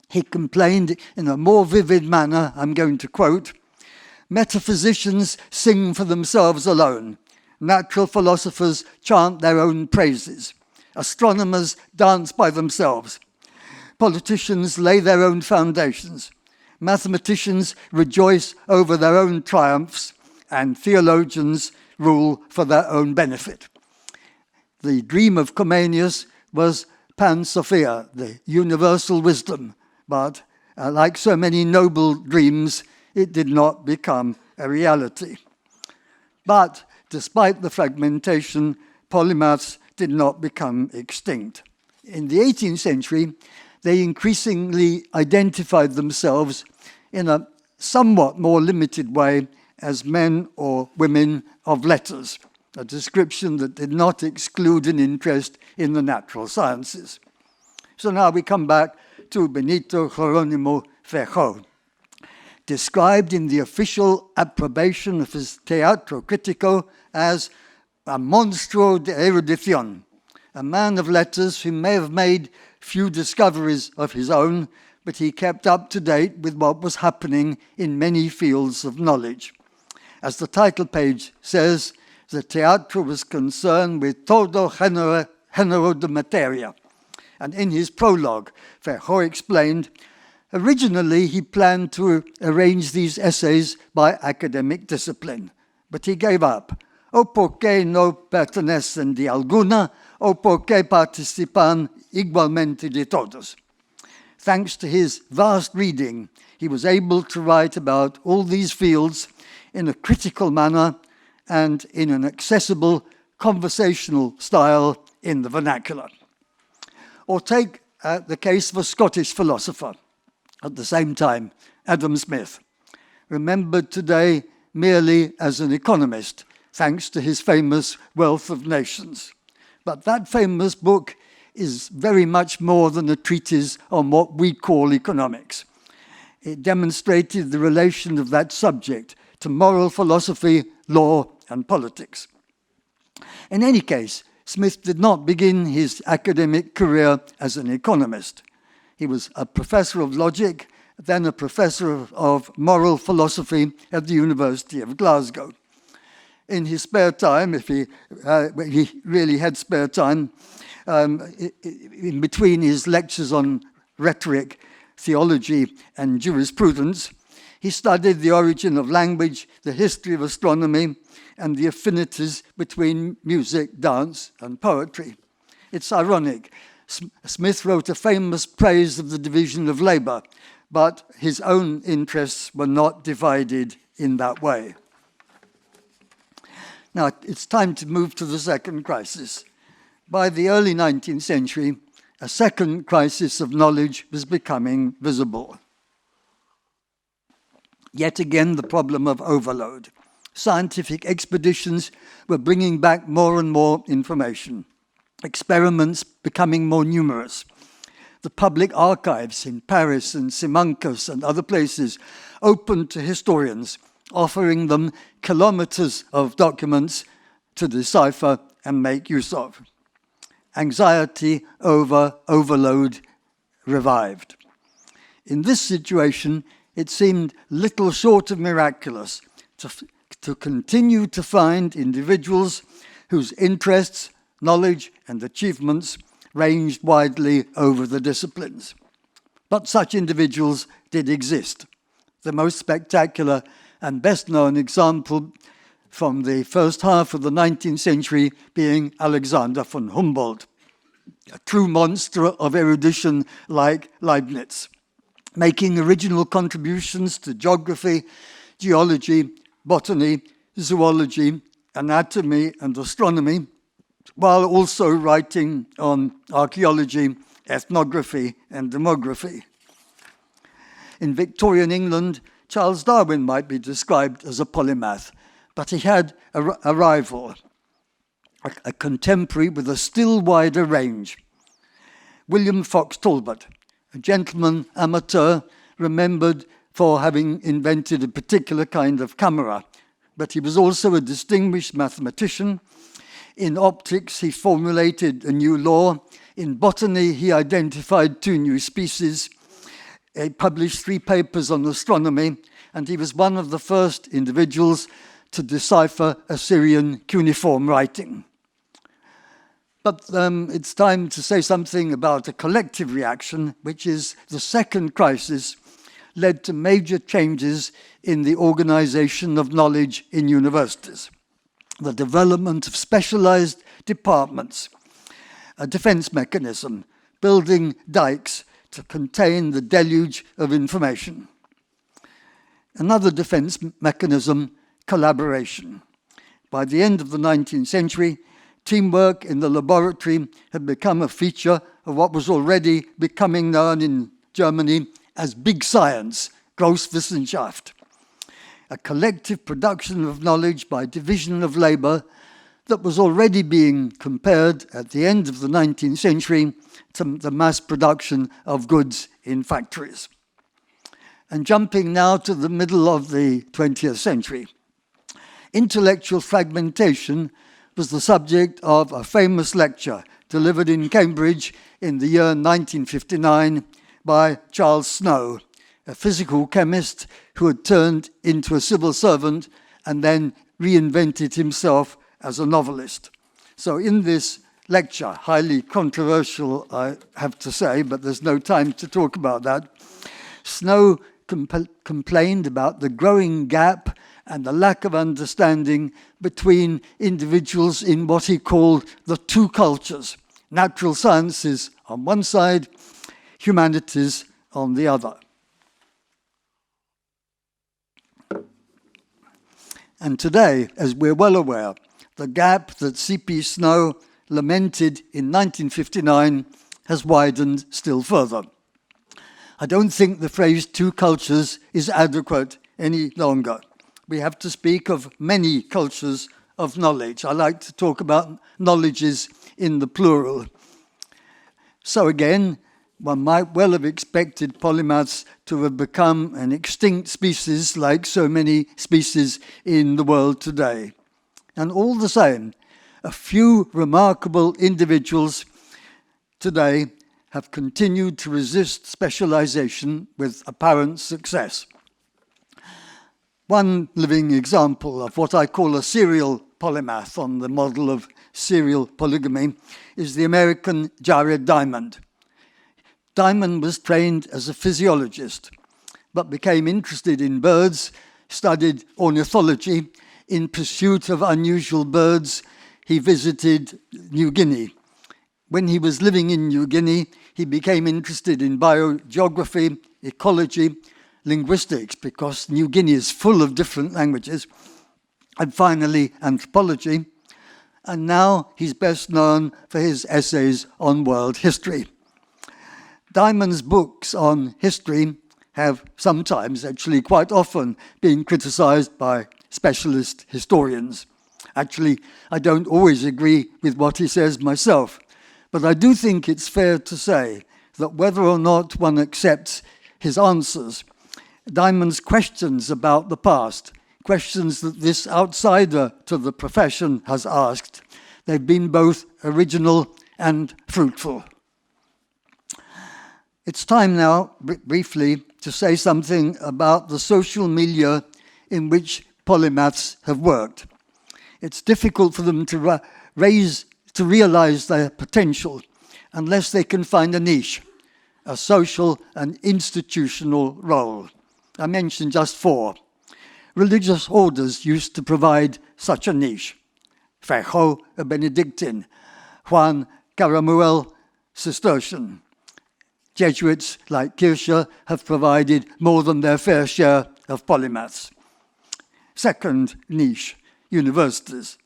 He complained in a more vivid manner, I'm going to quote, metaphysicians sing for themselves alone. Natural philosophers chant their own praises. Astronomers dance by themselves. Politicians lay their own foundations. Mathematicians rejoice over their own triumphs, and theologians rule for their own benefit. The dream of Comenius was Pan-Sophia, the universal wisdom, but like so many noble dreams, it did not become a reality. But despite the fragmentation, polymaths did not become extinct. In the 18th century, they increasingly identified themselves in a somewhat more limited way as men or women of letters, a description that did not exclude an interest in the natural sciences. So now we come back to Benito Jerónimo Feijó. described in the official approbation of his Teatro Critico as a monstro de erudición, a man of letters who may have made few discoveries of his own, but he kept up to date with what was happening in many fields of knowledge. As the title page says, the teatro was concerned with todo género de materia. And in his prologue, Verhoeven explained, originally he planned to arrange these essays by academic discipline, but he gave up. O porque no pertenecen de alguna, o porque participan igualmente de todos. Thanks to his vast reading, he was able to write about all these fields in a critical manner and in an accessible, conversational style in the vernacular. Or take the case of a Scottish philosopher at the same time, Adam Smith, remembered today merely as an economist, thanks to his famous Wealth of Nations. But that famous book is very much more than a treatise on what we call economics. It demonstrated the relation of that subject to moral philosophy, law, and politics. In any case, Smith did not begin his academic career as an economist. He was a professor of logic, then a professor of moral philosophy at the University of Glasgow. In his spare time, if he really had spare time, in between his lectures on rhetoric, theology, and jurisprudence, he studied the origin of language, the history of astronomy, and the affinities between music, dance, and poetry. It's ironic. Smith wrote a famous praise of the division of labor, but his own interests were not divided in that way. Now, it's time to move to the second crisis. By the early 19th century, a second crisis of knowledge was becoming visible. Yet again, the problem of overload. Scientific expeditions were bringing back more and more information. Experiments becoming more numerous. The public archives in Paris and Simancas and other places opened to historians, offering them kilometers of documents to decipher and make use of. Anxiety over overload revived. In this situation, it seemed little short of miraculous to continue to find individuals whose interests, knowledge, and achievements ranged widely over the disciplines. But such individuals did exist. The most spectacular and best-known example from the first half of the 19th century being Alexander von Humboldt, a true monster of erudition like Leibniz, making original contributions to geography, geology, botany, zoology, anatomy, and astronomy, while also writing on archaeology, ethnography, and demography. In Victorian England, Charles Darwin might be described as a polymath, but he had a rival, a contemporary with a still wider range. William Fox Talbot, a gentleman amateur remembered for having invented a particular kind of camera, but he was also a distinguished mathematician. In optics, he formulated a new law. In botany, he identified 2 new species. He published 3 papers on astronomy, and he was one of the first individuals to decipher Assyrian cuneiform writing. But it's time to say something about a collective reaction, which is the second crisis led to major changes in the organization of knowledge in universities. The development of specialized departments, a defense mechanism, building dikes to contain the deluge of information. Another defense mechanism, collaboration. By the end of the 19th century, teamwork in the laboratory had become a feature of what was already becoming known in Germany as big science, Großwissenschaft, a collective production of knowledge by division of labor that was already being compared at the end of the 19th century to the mass production of goods in factories. And jumping now to the middle of the 20th century, intellectual fragmentation was the subject of a famous lecture delivered in Cambridge in the year 1959 by Charles Snow, a physical chemist who had turned into a civil servant and then reinvented himself as a novelist. So in this lecture, highly controversial, I have to say, but there's no time to talk about that, Snow complained about the growing gap and the lack of understanding between individuals in what he called the two cultures, natural sciences on one side, humanities on the other. And today, as we're well aware, the gap that C.P. Snow lamented in 1959 has widened still further. I don't think the phrase two cultures is adequate any longer. We have to speak of many cultures of knowledge. I like to talk about knowledges in the plural. So again, one might well have expected polymaths to have become an extinct species like so many species in the world today. And all the same, a few remarkable individuals today have continued to resist specialization with apparent success. One living example of what I call a serial polymath on the model of serial polygamy is the American Jared Diamond. Diamond was trained as a physiologist, but became interested in birds, studied ornithology. In pursuit of unusual birds, he visited New Guinea. When he was living in New Guinea, he became interested in biogeography, ecology, linguistics, because New Guinea is full of different languages, and finally anthropology. And now he's best known for his essays on world history. Diamond's books on history have sometimes, actually quite often, been criticized by specialist historians. Actually, I don't always agree with what he says myself, but I do think it's fair to say that whether or not one accepts his answers, Diamond's questions about the past, questions that this outsider to the profession has asked, they've been both original and fruitful. It's time now, briefly, to say something about the social milieu in which polymaths have worked. It's difficult for them to realize their potential unless they can find a niche, a social and institutional role. I mentioned just four. Religious orders used to provide such a niche. Feijó, a Benedictine, Juan Caramuel, Cistercian. Jesuits like Kircher have provided more than their fair share of polymaths. Second niche, universities.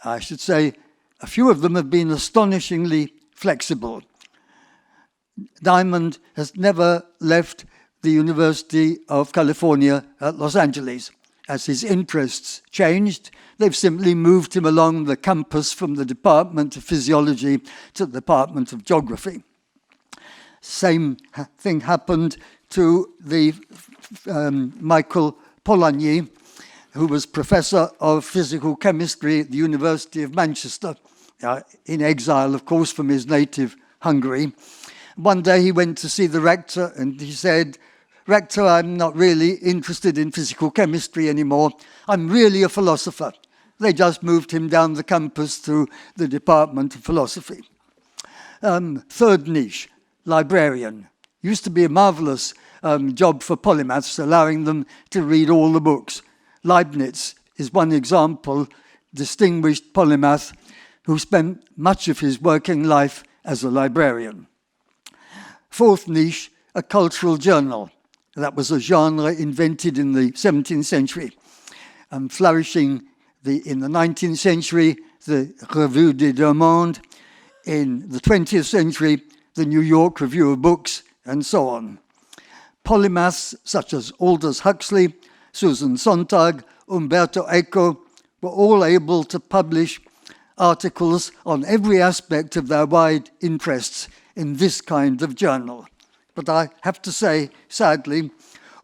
I should say a few of them have been astonishingly flexible. Diamond has never left the University of California at Los Angeles. As his interests changed, they've simply moved him along the campus from the Department of Physiology to the Department of Geography. Same thing happened to the Michael Polanyi, who was professor of physical chemistry at the University of Manchester, in exile, of course, from his native Hungary. One day he went to see the rector and he said, "Rector, I'm not really interested in physical chemistry anymore. I'm really a philosopher." They just moved him down the campus to the Department of Philosophy. Third niche, librarian. Used to be a marvelous job for polymaths, allowing them to read all the books. Leibniz is one example, distinguished polymath who spent much of his working life as a librarian. Fourth niche, a cultural journal. That was a genre invented in the 17th century, flourishing in the 19th century, the Revue des Deux Mondes, in the 20th century, the New York Review of Books, and so on. Polymaths such as Aldous Huxley, Susan Sontag, Umberto Eco were all able to publish articles on every aspect of their wide interests in this kind of journal. But I have to say, sadly,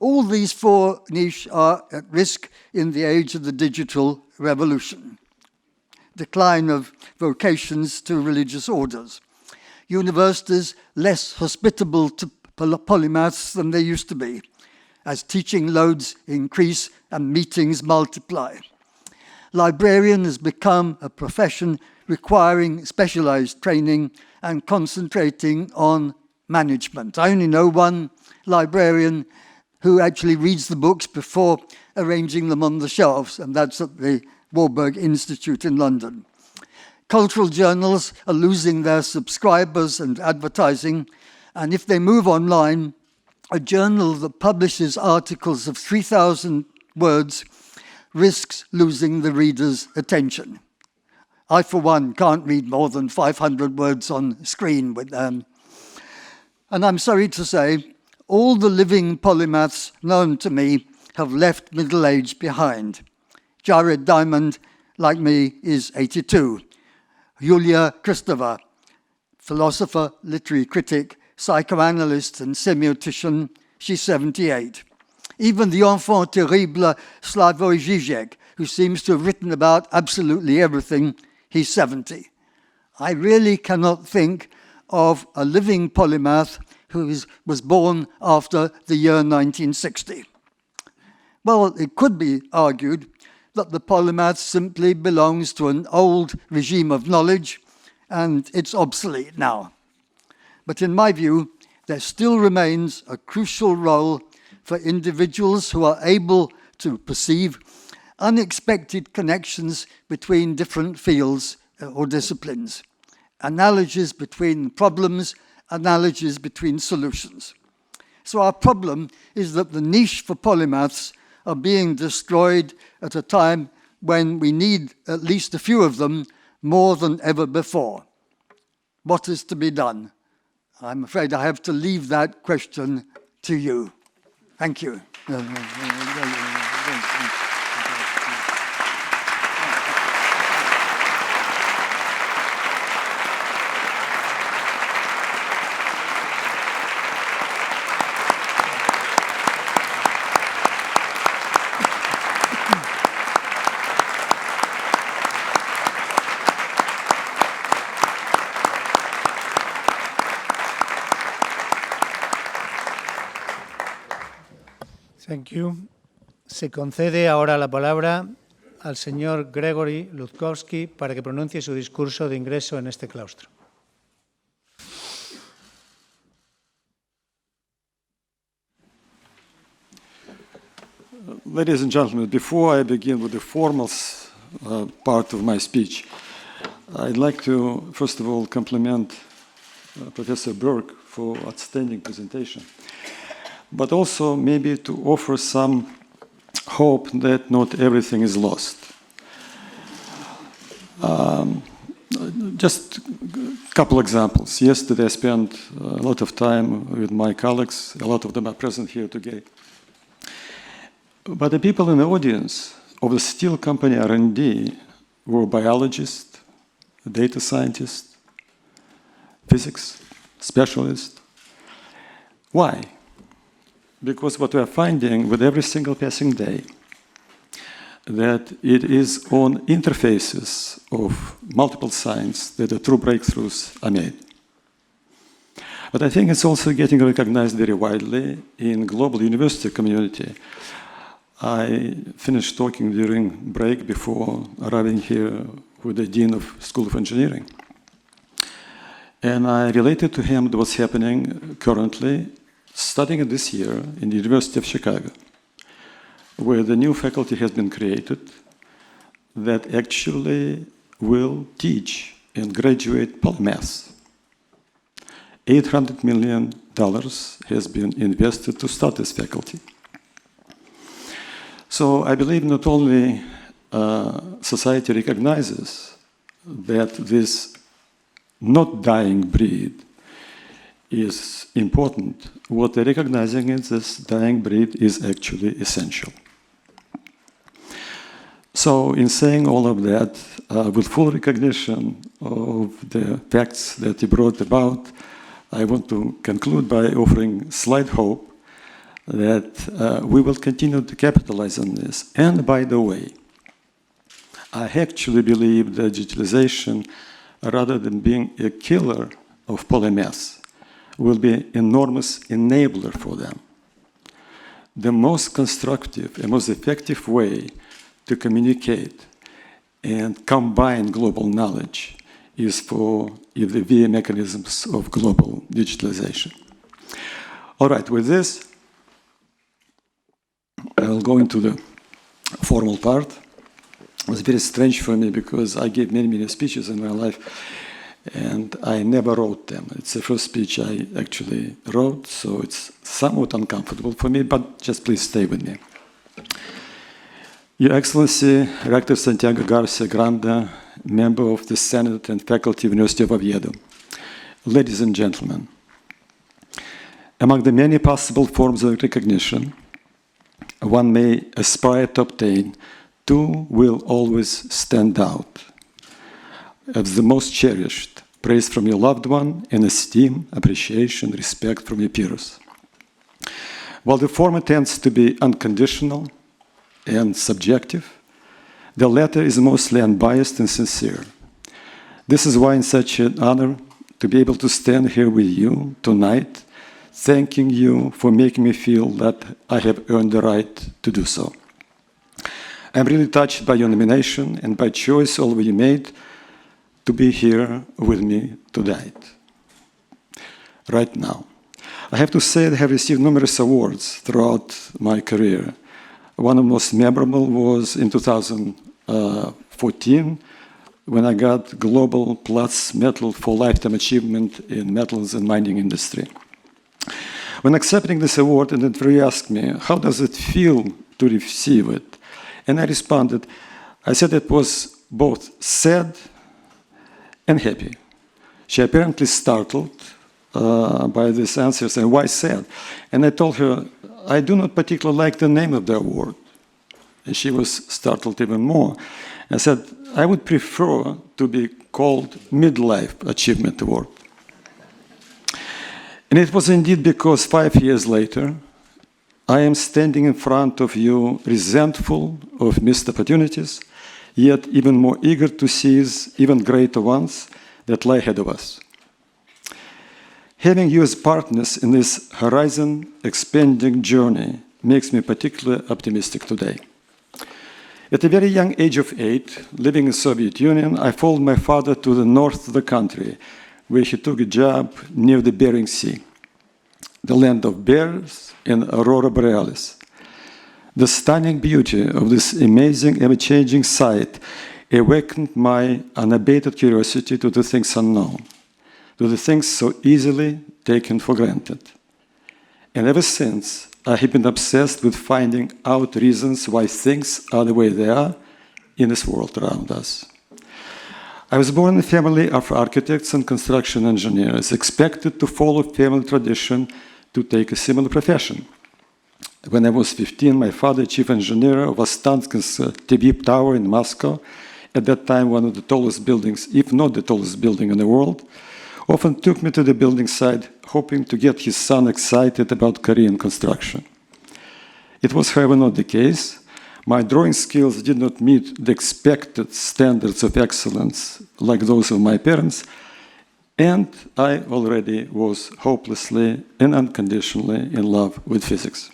All these four niches are at risk in the age of the digital revolution. Decline of vocations to religious orders. Universities less hospitable to polymaths than they used to be, as teaching loads increase and meetings multiply. Librarian has become a profession requiring specialized training and concentrating on management. I only know one librarian who actually reads the books before arranging them on the shelves, and that's at the Warburg Institute in London. Cultural journals are losing their subscribers and advertising, and if they move online, a journal that publishes articles of 3,000 words risks losing the reader's attention. I, for one, can't read more than 500 words on screen with them. And I'm sorry to say, all the living polymaths known to me have left middle age behind. Jared Diamond, like me, is 82. Julia Kristeva, philosopher, literary critic, psychoanalyst and semiotician, she's 78. Even the enfant terrible Slavoj Žižek, who seems to have written about absolutely everything, he's 70. I really cannot think of a living polymath who was born after the year 1960. Well, it could be argued that the polymath simply belongs to an old regime of knowledge and it's obsolete now. But in my view, there still remains a crucial role for individuals who are able to perceive unexpected connections between different fields or disciplines, analogies between problems, analogies between solutions. So our problem is that the niche for polymaths are being destroyed at a time when we need at least a few of them more than ever before. What is to be done? I'm afraid I have to leave that question to you. Thank you. Thank you. Se concede ahora la palabra al señor Gregory Ludkovsky para que pronuncie su discurso de ingreso en este claustro. Ladies and gentlemen, before I begin with the formal part of my speech, I'd like to, first of all, compliment Professor Burke for outstanding presentation, but also maybe to offer some hope that not everything is lost. Just a couple examples. Yesterday I spent a lot of time with my colleagues, a lot of them are present here today. But the people in the audience of the steel company R&D were biologists, data scientists, physics specialists. Why? Because what we are finding with every single passing day, that it is on interfaces of multiple science that the true breakthroughs are made. But I think it's also getting recognized very widely in global university community. I finished talking during break before arriving here with the Dean of School of Engineering. And I related to him what's happening currently, studying this year in the University of Chicago, where the new faculty has been created that actually will teach and graduate polymaths. $800 million has been invested to start this faculty. So I believe not only society recognizes that this not dying breed is important, what they're recognizing is this dying breed is actually essential. So in saying all of that, with full recognition of the facts that he brought about, I want to conclude by offering slight hope that we will continue to capitalize on this. And by the way, I actually believe that digitalization, rather than being a killer of polymaths, will be an enormous enabler for them. The most constructive and most effective way to communicate and combine global knowledge is via mechanisms of global digitalization. All right, with this, I'll go into the formal part. It was very strange for me because I gave many speeches in my life and I never wrote them. It's the first speech I actually wrote, so it's somewhat uncomfortable for me, but just please stay with me. Your Excellency, Rector Santiago Garcia Granda, member of the Senate and faculty of University of Oviedo, ladies and gentlemen, among the many possible forms of recognition one may aspire to obtain, two will always stand out as the most cherished: praise from your loved one and esteem, appreciation, respect from your peers. While the former tends to be unconditional and subjective, the latter is mostly unbiased and sincere. This is why it's such an honor to be able to stand here with you tonight, thanking you for making me feel that I have earned the right to do so. I'm really touched by your nomination and by choice all of you made to be here with me tonight, right now. I have to say that I have received numerous awards throughout my career. One of the most memorable was in 2014, when I got Global Plus Medal for Lifetime Achievement in Metals and Mining Industry. When accepting this award, an interviewer asked me, how does it feel to receive it? And I responded, I said it was both sad and happy. She apparently startled by this answer, saying, why sad? And I told her, I do not particularly like the name of the award. And she was startled even more. I said, I would prefer to be called Midlife Achievement Award. And it was indeed because 5 years later, I am standing in front of you resentful of missed opportunities, yet even more eager to seize even greater ones that lie ahead of us. Having you as partners in this horizon-expanding journey makes me particularly optimistic today. At a very young age of 8, living in the Soviet Union, I followed my father to the north of the country, where he took a job near the Bering Sea, the land of bears and aurora borealis. The stunning beauty of this amazing, ever-changing sight awakened my unabated curiosity to the things unknown, to the things so easily taken for granted. And ever since, I have been obsessed with finding out reasons why things are the way they are in this world around us. I was born in a family of architects and construction engineers, expected to follow family tradition to take a similar profession. When I was 15, my father, chief engineer of Ostanskin's TV tower in Moscow, at that time one of the tallest buildings, if not the tallest building in the world, often took me to the building site, hoping to get his son excited about Korean construction. It was, however, not the case. My drawing skills did not meet the expected standards of excellence like those of my parents, and I already was hopelessly and unconditionally in love with physics.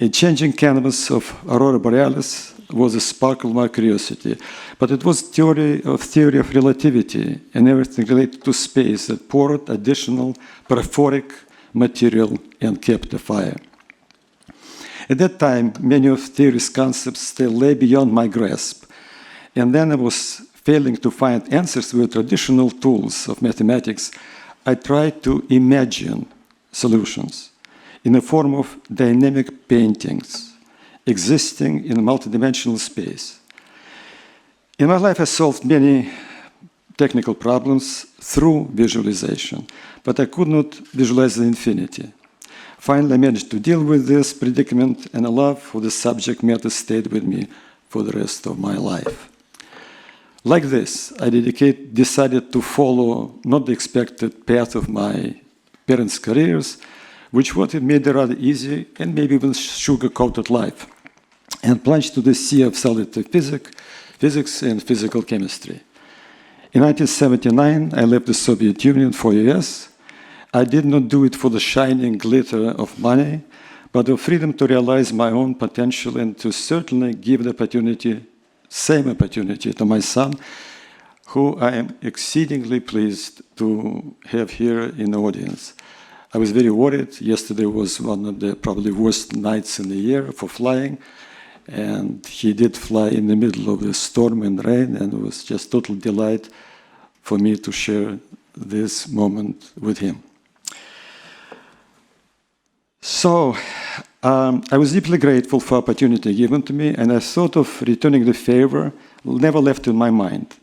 A changing canvas of aurora borealis was a sparkle of my curiosity, but it was theory of relativity and everything related to space that poured additional paraphoric material and kept the fire. At that time, many of theory's concepts still lay beyond my grasp, and then I was failing to find answers with traditional tools of mathematics. I tried to imagine solutions in the form of dynamic paintings existing in a multidimensional space. In my life, I solved many technical problems through visualization, but I could not visualize the infinity. Finally, I managed to deal with this predicament, and a love for the subject matter stayed with me for the rest of my life. Like this, I decided to follow not the expected path of my parents' careers, which would have made a rather easy and maybe even sugar-coated life, and plunged to the sea of solid physics and physical chemistry. In 1979, I left the Soviet Union for US. I did not do it for the shining glitter of money, but the freedom to realize my own potential and to certainly give the same opportunity to my son, who I am exceedingly pleased to have here in the audience. I was very worried. Yesterday was one of the probably worst nights in the year for flying, and he did fly in the middle of the storm and rain, and it was just total delight for me to share this moment with him. So, I was deeply grateful for the opportunity given to me, and I thought of returning the favor, never left in my mind.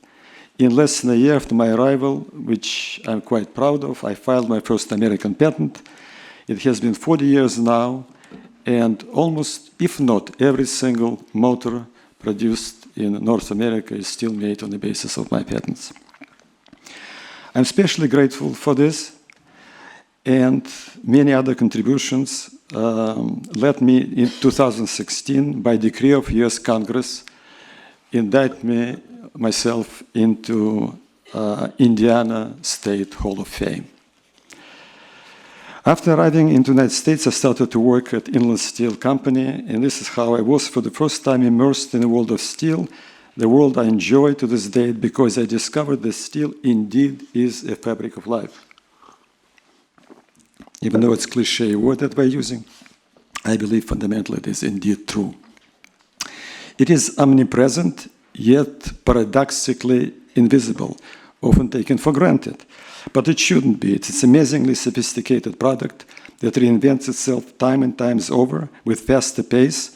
In less than a year after my arrival, which I'm quite proud of, I filed my first American patent. It has been 40 years now, and almost, if not every single motor produced in North America is still made on the basis of my patents. I'm especially grateful for this, and many other contributions led me in 2016, by decree of US Congress, indict myself into Indiana State Hall of Fame. After arriving in the United States, I started to work at Inland Steel Company, and this is how I was for the first time immersed in the world of steel, the world I enjoy to this day because I discovered that steel indeed is a fabric of life. Even though it's a cliche word that we're using, I believe fundamentally it is indeed true. It is omnipresent, yet paradoxically invisible, often taken for granted. But it shouldn't be. It's an amazingly sophisticated product that reinvents itself time and times over with faster pace,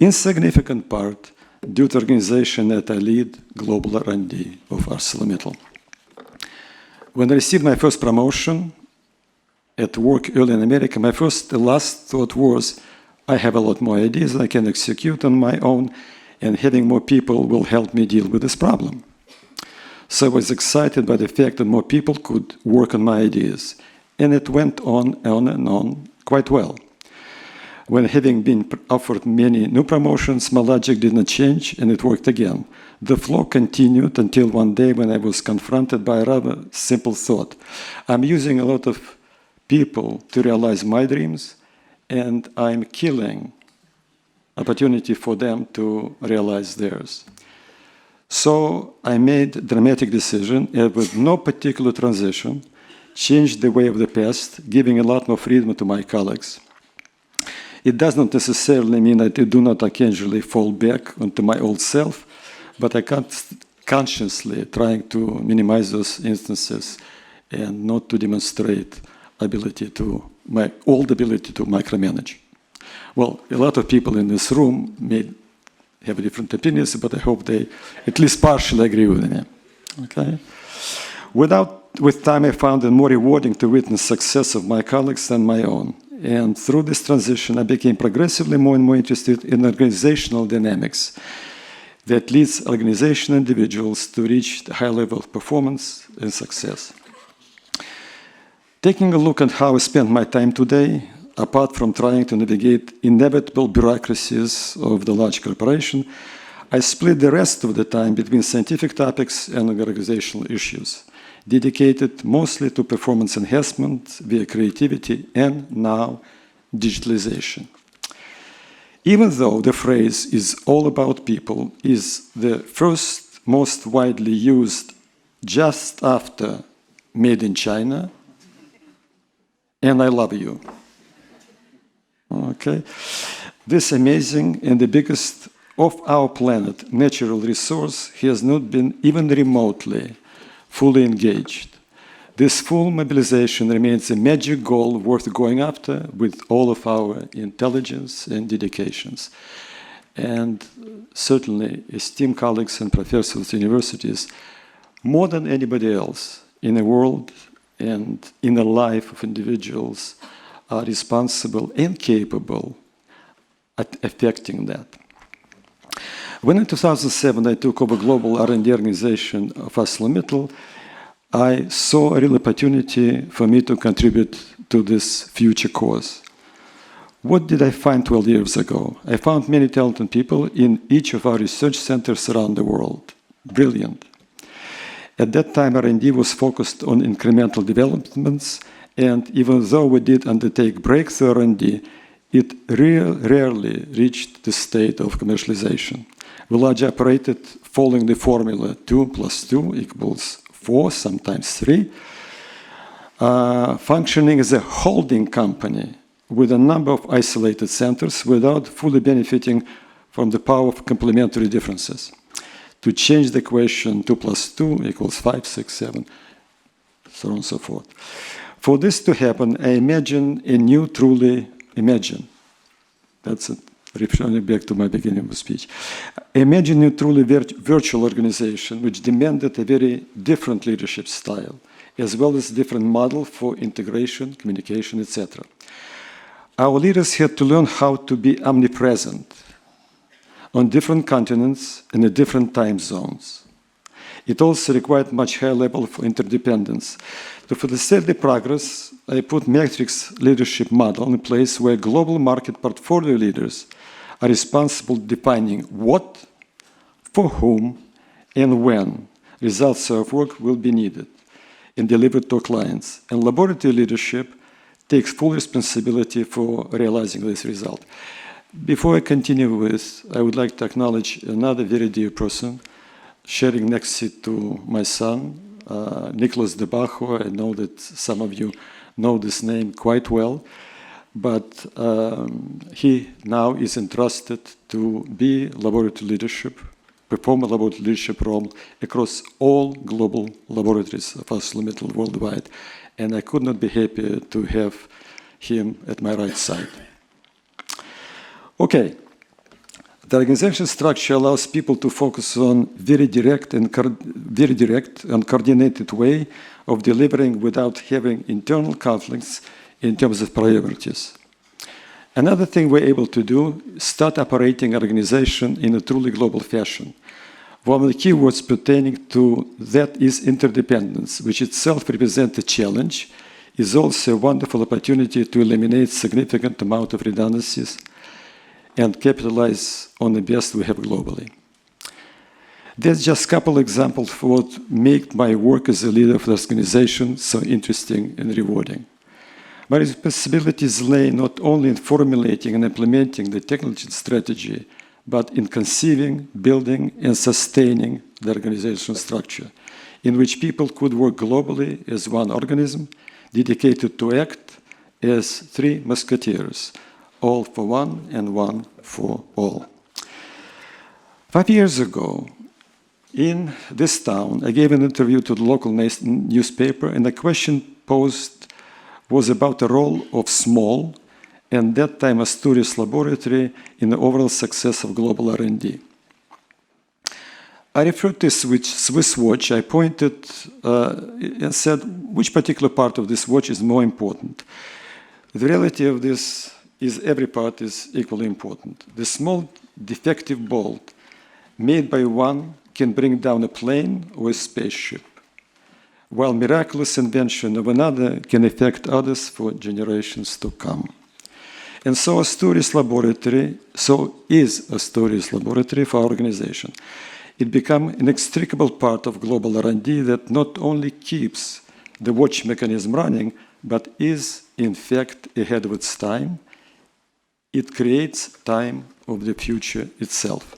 in significant part due to organization that I lead, Global R&D of ArcelorMittal. When I received my first promotion at work early in America, my last thought was, I have a lot more ideas I can execute on my own, and having more people will help me deal with this problem. So I was excited by the fact that more people could work on my ideas, and it went on and on quite well. When having been offered many new promotions, my logic did not change, and it worked again. The flow continued until one day when I was confronted by a rather simple thought. I'm using a lot of people to realize my dreams, and I'm killing opportunity for them to realize theirs. So I made a dramatic decision, and with no particular transition, changed the way of the past, giving a lot more freedom to my colleagues. It does not necessarily mean that I do not occasionally fall back onto my old self, but I consciously trying to minimize those instances and not to demonstrate my old ability to micromanage. Well, a lot of people in this room may have different opinions, but I hope they at least partially agree with me. Okay? With time, I found it more rewarding to witness success of my colleagues than my own. And through this transition, I became progressively more and more interested in organizational dynamics that leads organization individuals to reach the high level of performance and success. Taking a look at how I spend my time today, apart from trying to navigate inevitable bureaucracies of the large corporation, I split the rest of the time between scientific topics and organizational issues, dedicated mostly to performance enhancement via creativity and now digitalization. Even though the phrase "is all about people" is the first most widely used just after "made in China" and "I love you." Okay, this amazing and the biggest of our planet natural resource has not been even remotely fully engaged. This full mobilization remains a magic goal worth going after with all of our intelligence and dedications. And certainly, esteemed colleagues and professors at universities, more than anybody else in the world and in the life of individuals, are responsible and capable at affecting that. When in 2007 I took over global R&D organization of ArcelorMittal, I saw a real opportunity for me to contribute to this future cause. What did I find 12 years ago? I found many talented people in each of our research centers around the world. Brilliant. At that time, R&D was focused on incremental developments, and even though we did undertake breakthrough R&D, it rarely reached the state of commercialization. We largely operated following the formula 2 + 2 = 4, sometimes 3, functioning as a holding company with a number of isolated centers without fully benefiting from the power of complementary differences. To change the equation 2 + 2 = 5, 6, 7, so on and so forth. For this to happen, I imagine a new truly imagine. That's it. Referring back to my beginning of the speech. Imagine a truly virtual organization which demanded a very different leadership style, as well as different model for integration, communication, etc. Our leaders had to learn how to be omnipresent on different continents and in different time zones. It also required much higher level of interdependence. To facilitate the progress, I put matrix leadership model in place where global market portfolio leaders are responsible defining what, for whom, and when results of work will be needed and delivered to clients. And laboratory leadership takes full responsibility for realizing this result. Before I continue with, I would like to acknowledge another very dear person, sharing next seat to my son, Nicholas de Bajo. I know that some of you know this name quite well, but he now is entrusted to be laboratory leadership, perform a laboratory leadership role across all global laboratories of ArcelorMittal worldwide. And I could not be happier to have him at my right side. Okay. The organization structure allows people to focus on very direct and coordinated way of delivering without having internal conflicts in terms of priorities. Another thing we're able to do is start operating organization in a truly global fashion. One of the key words pertaining to that is interdependence, which itself represents a challenge, is also a wonderful opportunity to eliminate significant amount of redundancies and capitalize on the best we have globally. There's just a couple examples for what make my work as a leader of the organization so interesting and rewarding. My responsibilities lay not only in formulating and implementing the technology strategy, but in conceiving, building, and sustaining the organizational structure, in which people could work globally as one organism, dedicated to act as three musketeers, all for one and one for all. 5 years ago, in this town, I gave an interview to the local newspaper, and the question posed was about the role of small, and that time Asturias laboratory, in the overall success of global R&D. I referred to Swiss watch. I pointed and said, which particular part of this watch is more important? The reality of this is every part is equally important. The small defective bolt made by one can bring down a plane or a spaceship, while miraculous invention of another can affect others for generations to come. And so Asturias Laboratory, so is Asturias Laboratory for our organization. It became an inextricable part of global R&D that not only keeps the watch mechanism running, but is in fact ahead of its time. It creates time of the future itself.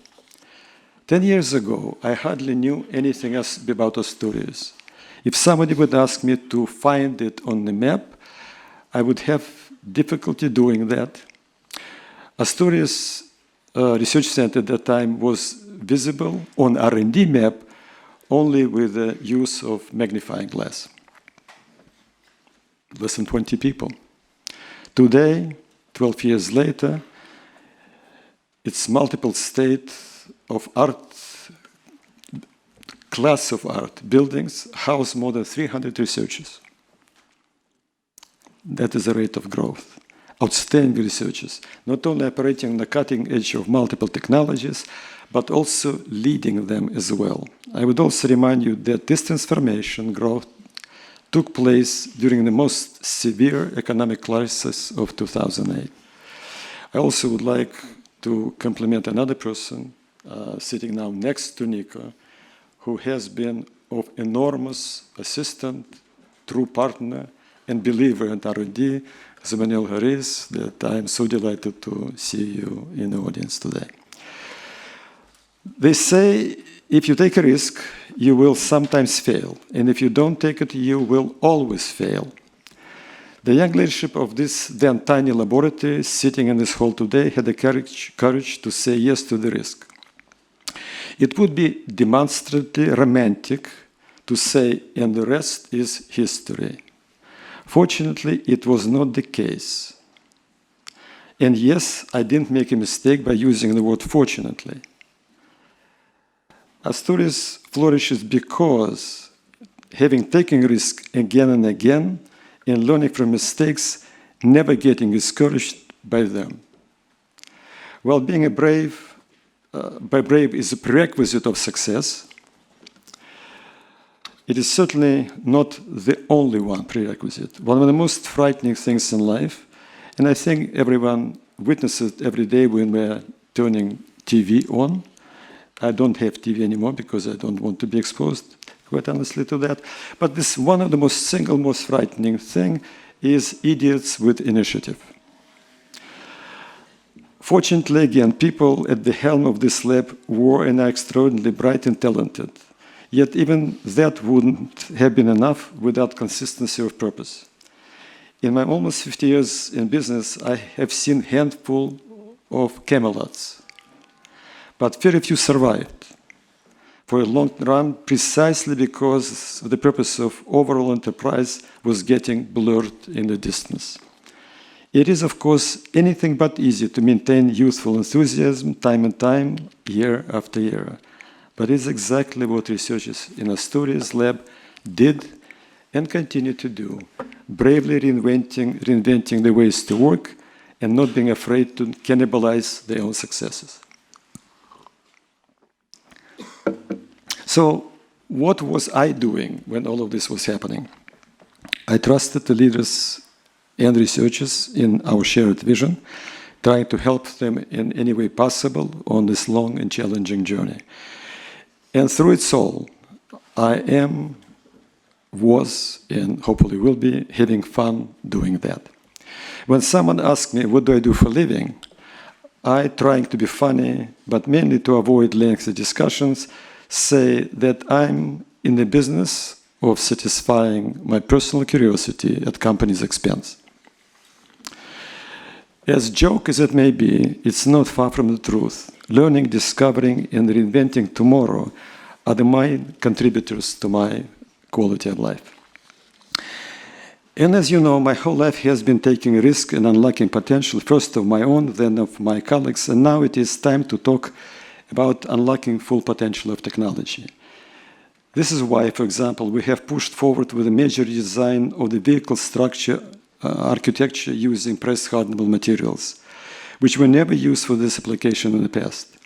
10 years ago, I hardly knew anything else about Asturias. If somebody would ask me to find it on the map, I would have difficulty doing that. Asturias Research Center at that time was visible on R&D map only with the use of magnifying glass. Less than 20 people. Today, 12 years later, its multiple state of art, class of art buildings house more than 300 researchers. That is the rate of growth. Outstanding researchers, not only operating on the cutting edge of multiple technologies, but also leading them as well. I would also remind you that this transformation growth took place during the most severe economic crisis of 2008. I also would like to compliment another person sitting now next to Nico, who has been of enormous assistant, true partner, and believer in R&D, Manuel Harris, that I am so delighted to see you in the audience today. They say, if you take a risk, you will sometimes fail, and if you don't take it, you will always fail. The young leadership of this then tiny laboratory sitting in this hall today had the courage to say yes to the risk. It would be demonstrably romantic to say, and the rest is history. Fortunately, it was not the case. And yes, I didn't make a mistake by using the word fortunately. Asturias flourishes because, having taken risk again and again, and learning from mistakes, never getting discouraged by them. While being brave is a prerequisite of success, it is certainly not the only one prerequisite. One of the most frightening things in life, and I think everyone witnesses it every day when we're turning TV on. I don't have TV anymore because I don't want to be exposed, quite honestly, to that. But this one of the most frightening thing is idiots with initiative. Fortunately, again, people at the helm of this lab were and are extraordinarily bright and talented. Yet even that wouldn't have been enough without consistency of purpose. In my almost 50 years in business, I have seen a handful of Camelots, but very few survived for a long run precisely because the purpose of overall enterprise was getting blurred in the distance. It is, of course, anything but easy to maintain youthful enthusiasm time and time, year after year. But it's exactly what researchers in Asturias lab did and continue to do, bravely reinventing the ways to work and not being afraid to cannibalize their own successes. So what was I doing when all of this was happening? I trusted the leaders and researchers in our shared vision, trying to help them in any way possible on this long and challenging journey. And through it all, I am, was, and hopefully will be having fun doing that. When someone asks me, what do I do for a living? I, trying to be funny, but mainly to avoid lengthy discussions, say that I'm in the business of satisfying my personal curiosity at company's expense. As joke as it may be, it's not far from the truth. Learning, discovering, and reinventing tomorrow are the main contributors to my quality of life. And as you know, my whole life has been taking risk and unlocking potential, first of my own, then of my colleagues, and now it is time to talk about unlocking full potential of technology. This is why, for example, we have pushed forward with a major redesign of the vehicle structure architecture using press-hardenable materials, which were never used for this application in the past.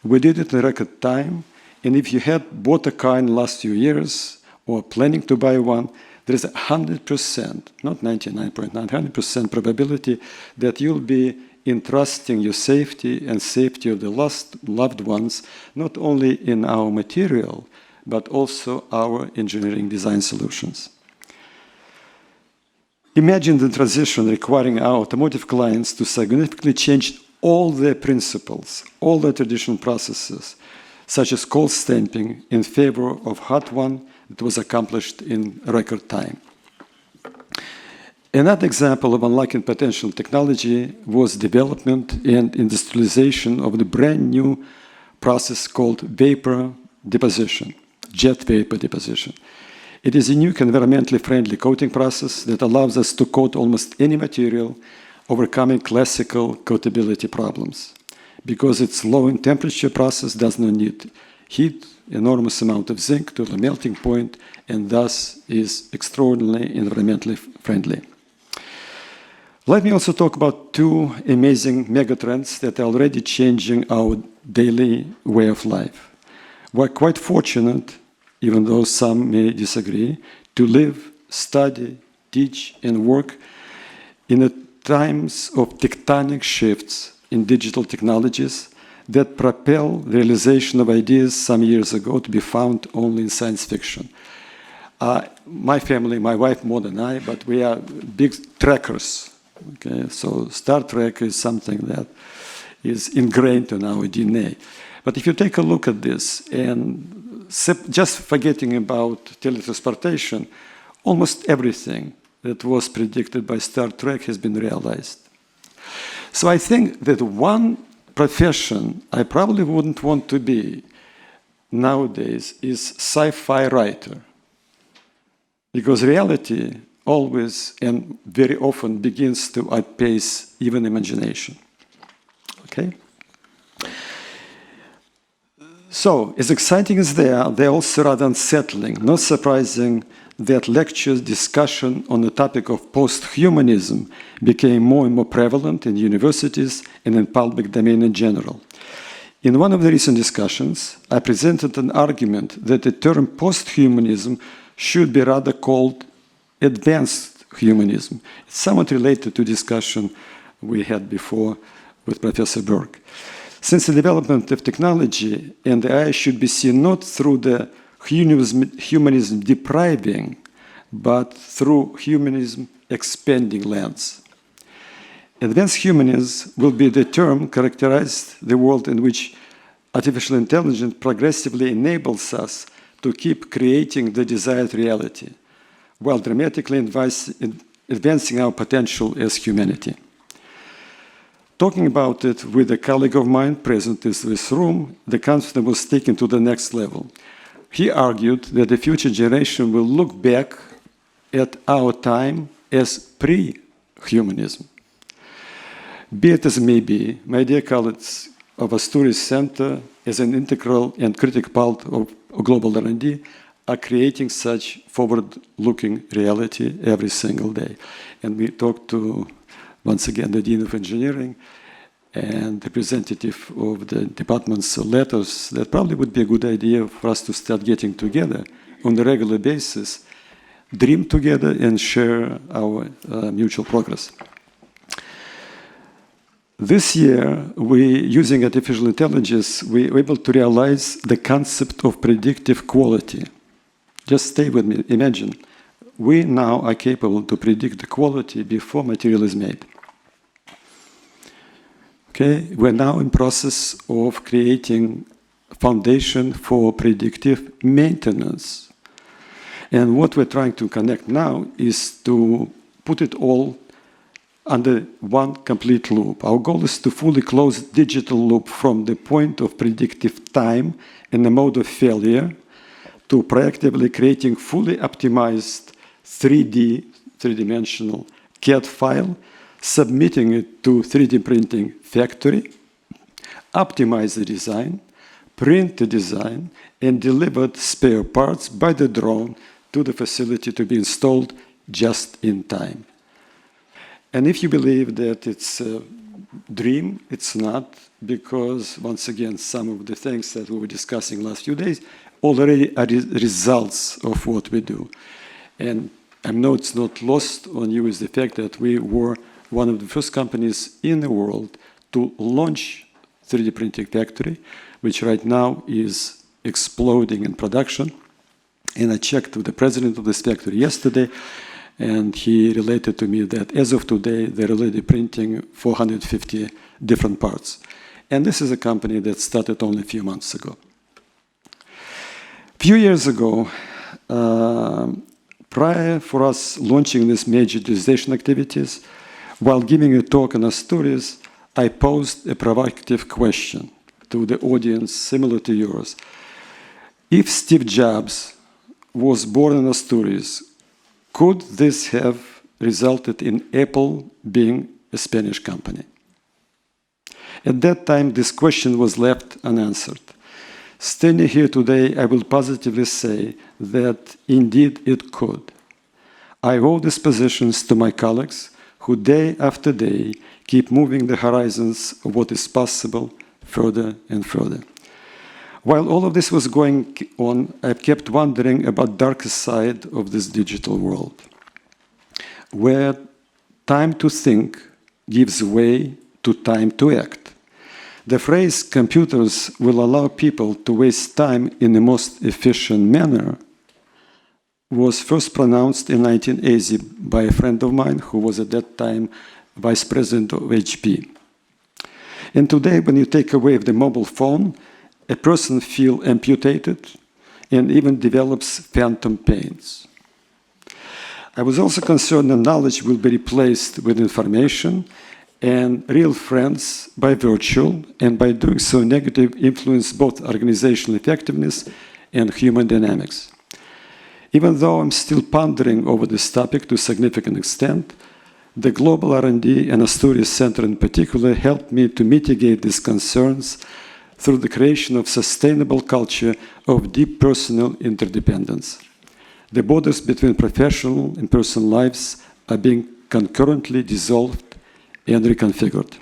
We did it in record time, and if you had bought a car in the last few years or planning to buy one, there is 100%, not 99.9, 100% probability that you'll be entrusting your safety and safety of the loved ones, not only in our material, but also our engineering design solutions. Imagine the transition requiring our automotive clients to significantly change all their principles, all their traditional processes, such as cold stamping, in favor of hot one that was accomplished in record time. Another example of unlocking potential technology was development and industrialization of the brand new process called vapor deposition, jet vapor deposition. It is a new environmentally friendly coating process that allows us to coat almost any material, overcoming classical coatability problems. Because its low in temperature process does not need heat, enormous amount of zinc to the melting point, and thus is extraordinarily environmentally friendly. Let me also talk about two amazing megatrends that are already changing our daily way of life. We're quite fortunate, even though some may disagree, to live study, teach, and work in the times of tectonic shifts in digital technologies that propel the realization of ideas some years ago to be found only in science fiction. My family, my wife more than I, but we are big trekkers. Okay, so Star Trek is something that is ingrained in our DNA. But if you take a look at this and just forgetting about teletransportation, almost everything that was predicted by Star Trek has been realized. So I think that one profession I probably wouldn't want to be nowadays is sci-fi writer, because reality always and very often begins to outpace even imagination. Okay? So, as exciting as they're also rather unsettling. Not surprising that lectures, discussion on the topic of post-humanism became more and more prevalent in universities and in public domain in general. In one of the recent discussions, I presented an argument that the term post-humanism should be rather called advanced humanism. It's somewhat related to discussion we had before with Professor Burke. Since the development of technology and the AI should be seen not through the humanism depriving, but through humanism expanding lens. Advanced humanism will be the term characterized the world in which artificial intelligence progressively enables us to keep creating the desired reality, while dramatically advancing our potential as humanity. Talking about it with a colleague of mine present in this room, the concept was taken to the next level. He argued that the future generation will look back at our time as pre-humanism. Be it as may be, my dear colleagues of Asturias Center, as an integral and critical part of global R&D, are creating such forward-looking reality every single day. And we talked to, once again, the Dean of Engineering and the representative of the department's letters that probably would be a good idea for us to start getting together on a regular basis, dream together and share our mutual progress. This year, using artificial intelligence, we were able to realize the concept of predictive quality. Just stay with me. Imagine, we now are capable to predict the quality before material is made. Okay, we're now in process of creating a foundation for predictive maintenance. And what we're trying to connect now is to put it all under one complete loop. Our goal is to fully close digital loop from the point of predictive time and the mode of failure to proactively creating fully optimized 3D-dimensional CAD file, submitting it to 3D printing factory, optimize the design, print the design, and deliver spare parts by the drone to the facility to be installed just in time. And if you believe that it's a dream, it's not, because once again, some of the things that we were discussing last few days already are results of what we do. And I know it's not lost on you is the fact that we were one of the first companies in the world to launch 3D printing factory, which right now is exploding in production. And I checked with the president of this factory yesterday, and he related to me that as of today, they're already printing 450 different parts. And this is a company that started only a few months ago. A few years ago, prior for us launching these major digitization activities, while giving a talk in Asturias, I posed a provocative question to the audience similar to yours. If Steve Jobs was born in Asturias, could this have resulted in Apple being a Spanish company? At that time, this question was left unanswered. Standing here today, I will positively say that indeed it could. I owe these positions to my colleagues who day after day keep moving the horizons of what is possible further and further. While all of this was going on, I kept wondering about the darker side of this digital world, where time to think gives way to time to act. The phrase computers will allow people to waste time in the most efficient manner was first pronounced in 1980 by a friend of mine who was at that time vice president of HP. And today, when you take away the mobile phone, a person feels amputated and even develops phantom pains. I was also concerned that knowledge will be replaced with information and real friends by virtual, and by doing so negatively influence both organizational effectiveness and human dynamics. Even though I'm still pondering over this topic to a significant extent, the Global R&D and Asturias Center in particular helped me to mitigate these concerns through the creation of sustainable culture of deep personal interdependence. The borders between professional and personal lives are being concurrently dissolved and reconfigured.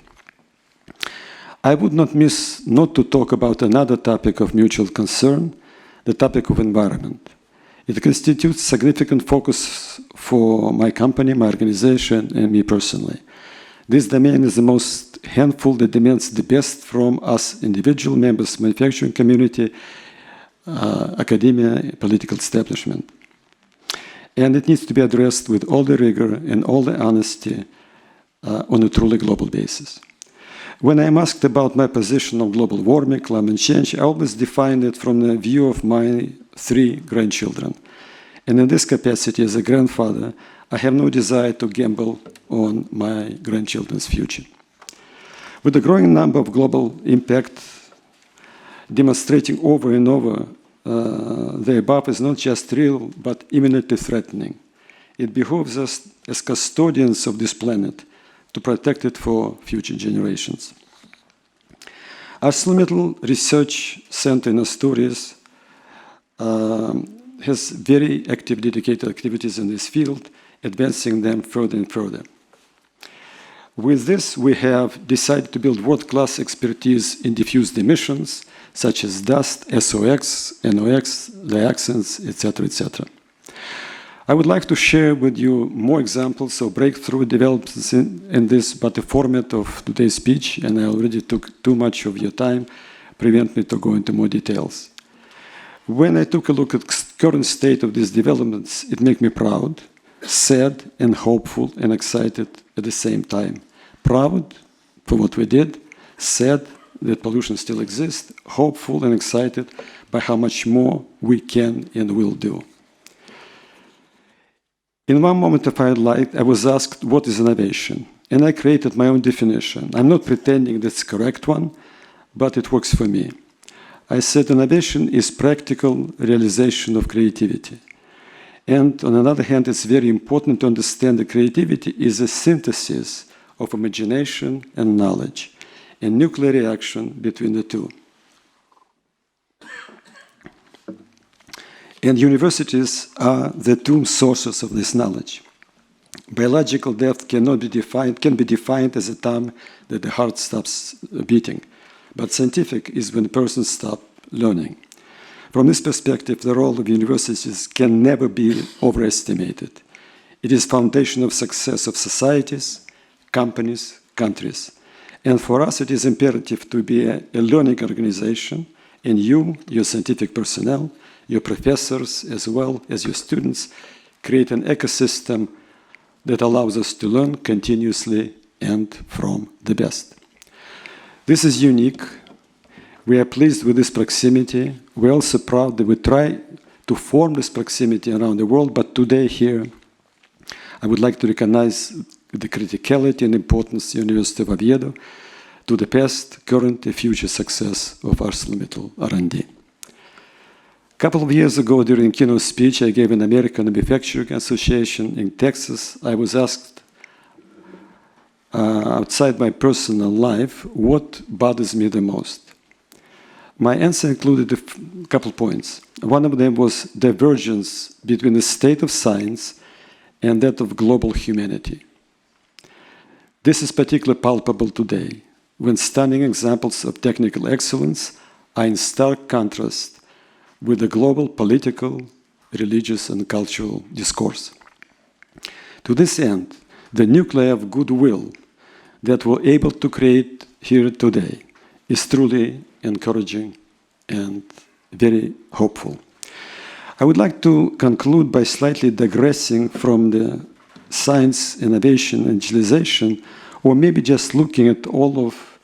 I would not miss not to talk about another topic of mutual concern, the topic of environment. It constitutes significant focus for my company, my organization, and me personally. This domain is the most handful that demands the best from us individual members, manufacturing community, academia, political establishment. And it needs to be addressed with all the rigor and all the honesty on a truly global basis. When I'm asked about my position on global warming, climate change, I always define it from the view of my 3 grandchildren. And in this capacity as a grandfather, I have no desire to gamble on my grandchildren's future. With the growing number of global impact demonstrating over and over, the above is not just real, but imminently threatening. It behooves us as custodians of this planet to protect it for future generations. ArcelorMittal Research Center in Asturias has very active, dedicated activities in this field, advancing them further and further. With this, we have decided to build world-class expertise in diffused emissions, such as dust, SOx, NOx, dioxins, etc., etc. I would like to share with you more examples of breakthrough developments in this, but the format of today's speech, and I already took too much of your time, prevent me to go into more details. When I took a look at the current state of these developments, it made me proud, sad, and hopeful, and excited at the same time. Proud for what we did, sad that pollution still exists, hopeful and excited by how much more we can and will do. In one moment of my life, I was asked, what is innovation? And I created my own definition. I'm not pretending that's the correct one, but it works for me. I said innovation is practical realization of creativity. And on the other hand, it's very important to understand that creativity is a synthesis of imagination and knowledge, a nuclear reaction between the two. And universities are the two sources of this knowledge. Biological death can be defined as a time that the heart stops beating. But scientific is when a person stops learning. From this perspective, the role of universities can never be overestimated. It is the foundation of success of societies, companies, countries. And for us, it is imperative to be a learning organization, and you, your scientific personnel, your professors, as well as your students, create an ecosystem that allows us to learn continuously and from the best. This is unique. We are pleased with this proximity. We're also proud that we try to form this proximity around the world, but today here, I would like to recognize the criticality and importance of the University of Oviedo to the past, current, and future success of ArcelorMittal R&D. A couple of years ago, during a keynote speech I gave an American Manufacturing Association in Texas, I was asked, outside my personal life, what bothers me the most? My answer included a couple points. One of them was divergence between the state of science and that of global humanity. This is particularly palpable today, when stunning examples of technical excellence are in stark contrast with the global political, religious, and cultural discourse. To this end, the nuclei of goodwill that we're able to create here today is truly encouraging and very hopeful. I would like to conclude by slightly digressing from the science, innovation, and digitalization, or maybe just looking at all of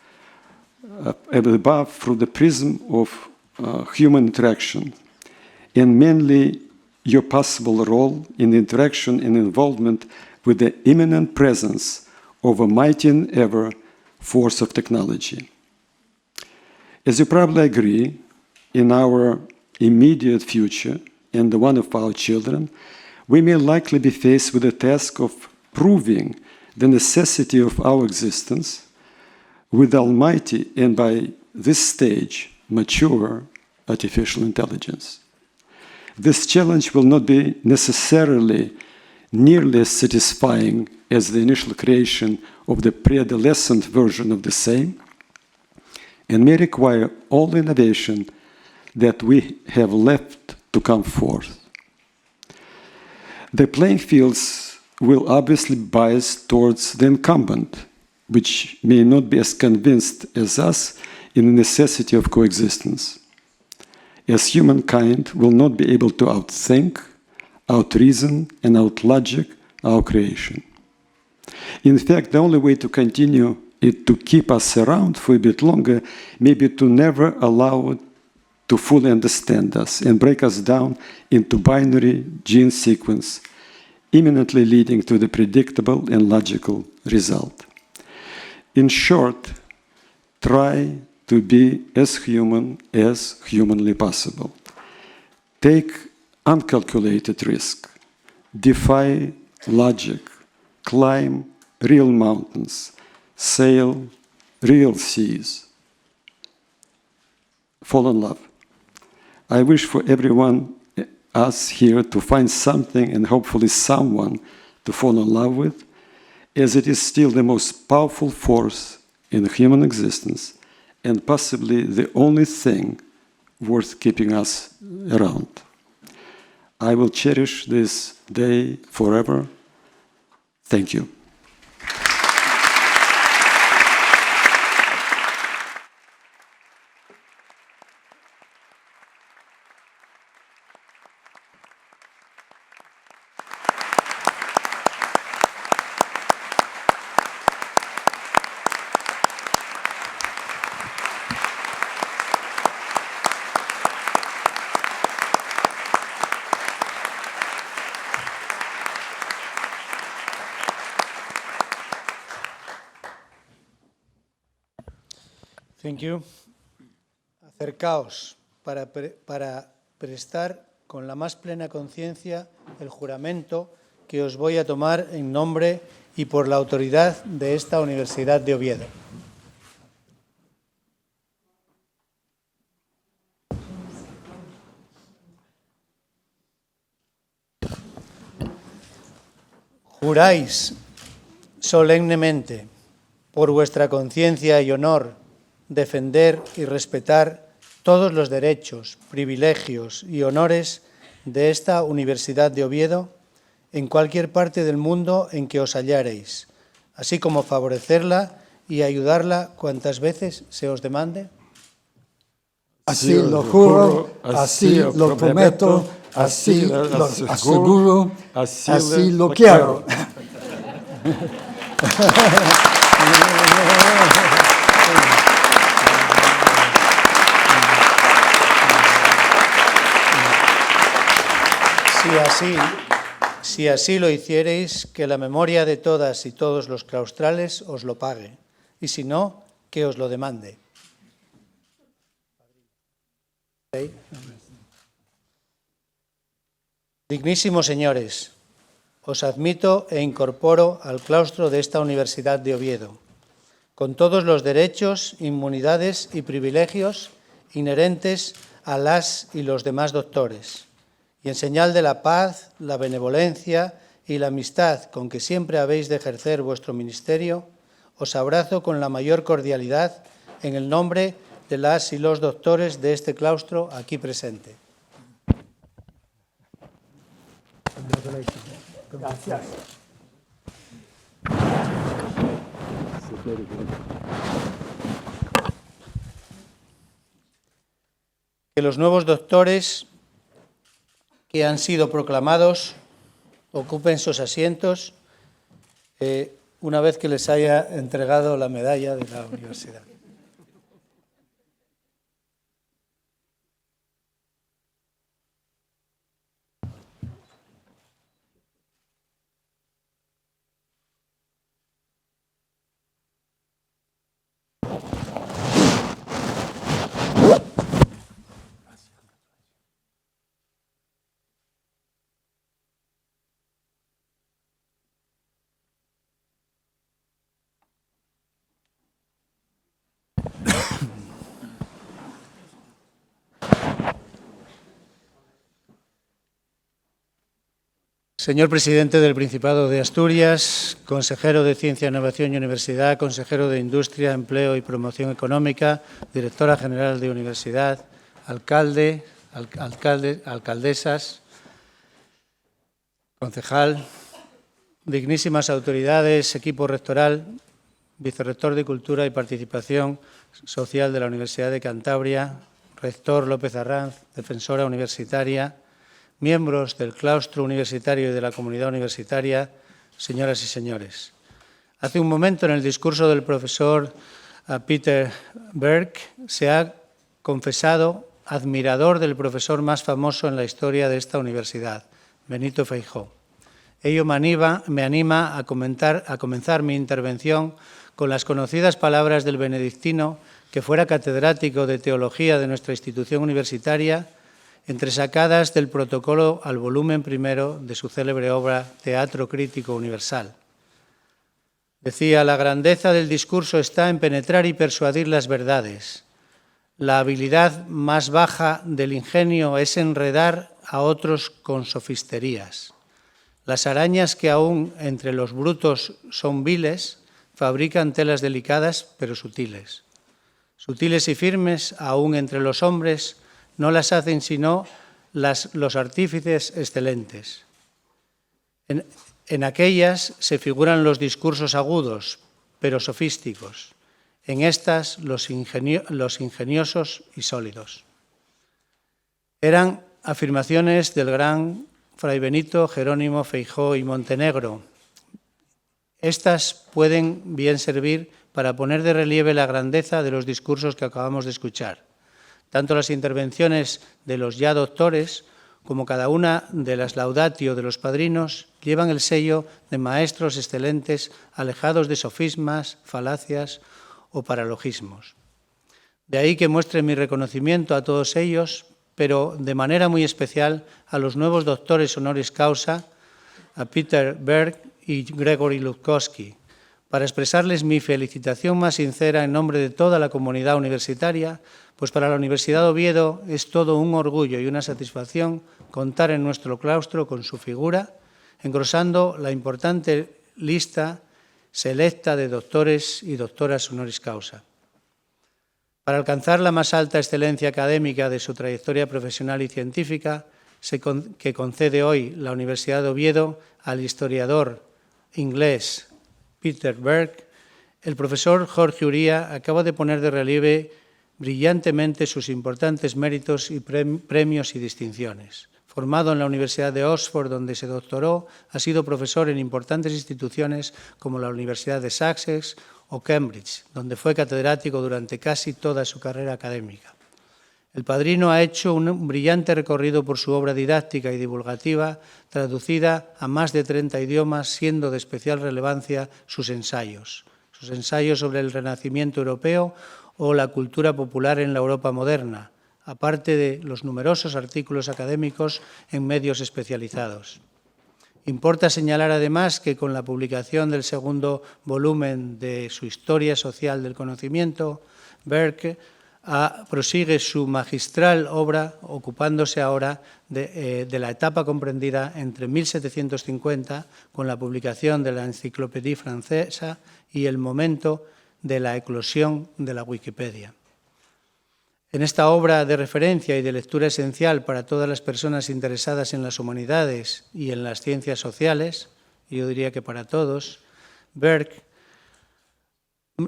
above through the prism of human interaction, and mainly your possible role in the interaction and involvement with the imminent presence of a mighty and ever force of technology. As you probably agree, in our immediate future and the one of our children, we may likely be faced with the task of proving the necessity of our existence with almighty and by this stage mature artificial intelligence. This challenge will not be necessarily nearly as satisfying as the initial creation of the pre-adolescent version of the same, and may require all the innovation that we have left to come forth. The playing fields will obviously bias towards the incumbent, which may not be as convinced as us in the necessity of coexistence, as humankind will not be able to outthink, outreason, and outlogic our creation. In fact, the only way to continue it to keep us around for a bit longer may be to never allow it to fully understand us and break us down into binary gene sequence, imminently leading to the predictable and logical result. In short, try to be as humanly possible. Take uncalculated risk, defy logic, climb real mountains, sail real seas, fall in love. I wish for everyone, us here, to find something and hopefully someone to fall in love with, as it is still the most powerful force in human existence and possibly the only thing worth keeping us around. I will cherish this day forever. Thank you. Thank you. Acercaos para prestar con la más plena conciencia el juramento que os voy a tomar en nombre y por la autoridad de esta Universidad de Oviedo. Juráis solemnemente, por vuestra conciencia y honor, defender y respetar todos los derechos, privilegios y honores de esta Universidad de Oviedo en cualquier parte del mundo en que os hallareis, así como favorecerla y ayudarla cuantas veces se os demande. Así lo juro, así lo prometo, así lo aseguro, así lo quiero. Si así lo hiciereis, que la memoria de todas y todos los claustrales os lo pague, y si no, que os lo demande. Dignísimos señores, os admito e incorporo al claustro de esta Universidad de Oviedo, con todos los derechos, inmunidades y privilegios inherentes a las y los demás doctores, y en señal de la paz, la benevolencia y la amistad con que siempre habéis de ejercer vuestro ministerio, os abrazo con la mayor cordialidad en el nombre de las y los doctores de este claustro aquí presente. Gracias. Que los nuevos doctores que han sido proclamados ocupen sus asientos una vez que les haya entregado la medalla de la universidad. Señor presidente del Principado de Asturias, consejero de Ciencia, Innovación y Universidad, consejero de Industria, Empleo y Promoción Económica, directora general de Universidad, alcaldesas, concejal, dignísimas autoridades, equipo rectoral, vicerrector de Cultura y Participación Social de la Universidad de Cantabria, rector López Arranz, defensora universitaria, miembros del claustro universitario y de la comunidad universitaria, señoras y señores. Hace un momento, en el discurso del profesor Peter Burke, se ha confesado admirador del profesor más famoso en la historia de esta universidad, Benito Feijóo. Ello me anima a comenzar mi intervención con las conocidas palabras del benedictino, que fuera catedrático de Teología de nuestra institución universitaria, entresacadas del protocolo al volumen primero de su célebre obra Teatro Crítico Universal. Decía: la grandeza del discurso está en penetrar y persuadir las verdades. La habilidad más baja del ingenio es enredar a otros con sofisterías. Las arañas que aún entre los brutos son viles, fabrican telas delicadas pero sutiles. Sutiles y firmes, aún entre los hombres, no las hacen sino los artífices excelentes. En aquellas se figuran los discursos agudos, pero sofísticos. En estas, los ingeniosos y sólidos. Eran afirmaciones del gran Fray Benito Jerónimo Feijóo y Montenegro. Estas pueden bien servir para poner de relieve la grandeza de los discursos que acabamos de escuchar. Tanto las intervenciones de los ya doctores como cada una de las laudatio de los padrinos llevan el sello de maestros excelentes, alejados de sofismas, falacias o paralogismos. De ahí que muestre mi reconocimiento a todos ellos, pero de manera muy especial a los nuevos doctores honoris causa, a Peter Burke y Gregory Ludkovsky, para expresarles mi felicitación más sincera en nombre de toda la comunidad universitaria, pues para la Universidad de Oviedo es todo un orgullo y una satisfacción contar en nuestro claustro con su figura, engrosando la importante lista selecta de doctores y doctoras honoris causa. Para alcanzar la más alta excelencia académica de su trayectoria profesional y científica, que concede hoy la Universidad de Oviedo al historiador inglés Peter Burke, el profesor Jorge Uría acaba de poner de relieve brillantemente sus importantes méritos y premios y distinciones. Formado en la Universidad de Oxford, donde se doctoró, ha sido profesor en importantes instituciones como la Universidad de Sussex o Cambridge, donde fue catedrático durante casi toda su carrera académica. El padrino ha hecho un brillante recorrido por su obra didáctica y divulgativa, traducida a más de 30 idiomas, siendo de especial relevancia sus ensayos sobre el Renacimiento europeo o la cultura popular en la Europa moderna, aparte de los numerosos artículos académicos en medios especializados. Importa señalar además que con la publicación del segundo volumen de su Historia Social del Conocimiento, Burke prosigue su magistral obra ocupándose ahora de la etapa comprendida entre 1750, con la publicación de la Enciclopédie Francesa, y el momento de la eclosión de la Wikipedia. En esta obra de referencia y de lectura esencial para todas las personas interesadas en las humanidades y en las ciencias sociales, yo diría que para todos, Burke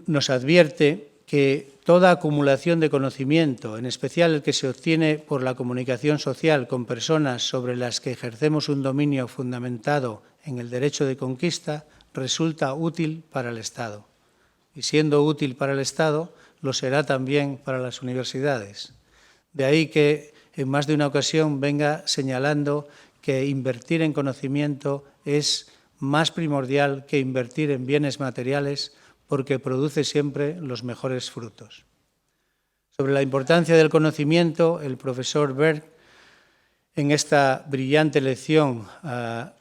nos advierte que toda acumulación de conocimiento, en especial el que se obtiene por la comunicación social con personas sobre las que ejercemos un dominio fundamentado en el derecho de conquista, resulta útil para el Estado. Y siendo útil para el Estado, lo será también para las universidades. De ahí que en más de una ocasión venga señalando que invertir en conocimiento es más primordial que invertir en bienes materiales porque produce siempre los mejores frutos. Sobre la importancia del conocimiento, el profesor Burke, en esta brillante lección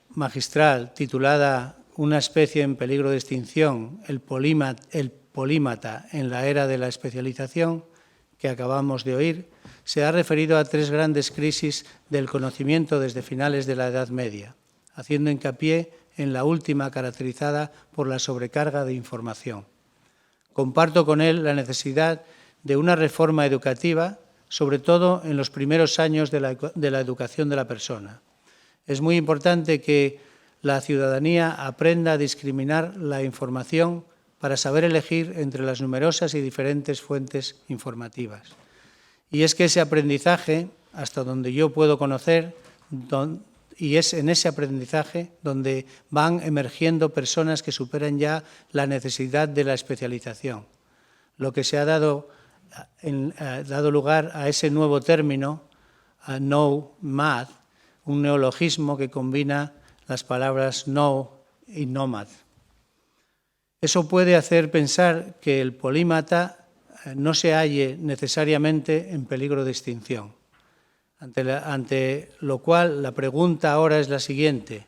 magistral titulada Una especie en peligro de extinción, el polímata en la era de la especialización, que acabamos de oír, se ha referido a tres grandes crisis del conocimiento desde finales de la Edad Media, haciendo hincapié en la última caracterizada por la sobrecarga de información. Comparto con él la necesidad de una reforma educativa, sobre todo en los primeros años de la educación de la persona. Es muy importante que la ciudadanía aprenda a discriminar la información para saber elegir entre las numerosas y diferentes fuentes informativas. Y es que ese aprendizaje, hasta donde yo puedo conocer, y es en ese aprendizaje donde van emergiendo personas que superan ya la necesidad de la especialización. Lo que se ha dado lugar a ese nuevo término, know-math, un neologismo que combina las palabras know y nomad. Eso puede hacer pensar que el polímata no se halle necesariamente en peligro de extinción. Ante lo cual, la pregunta ahora es la siguiente: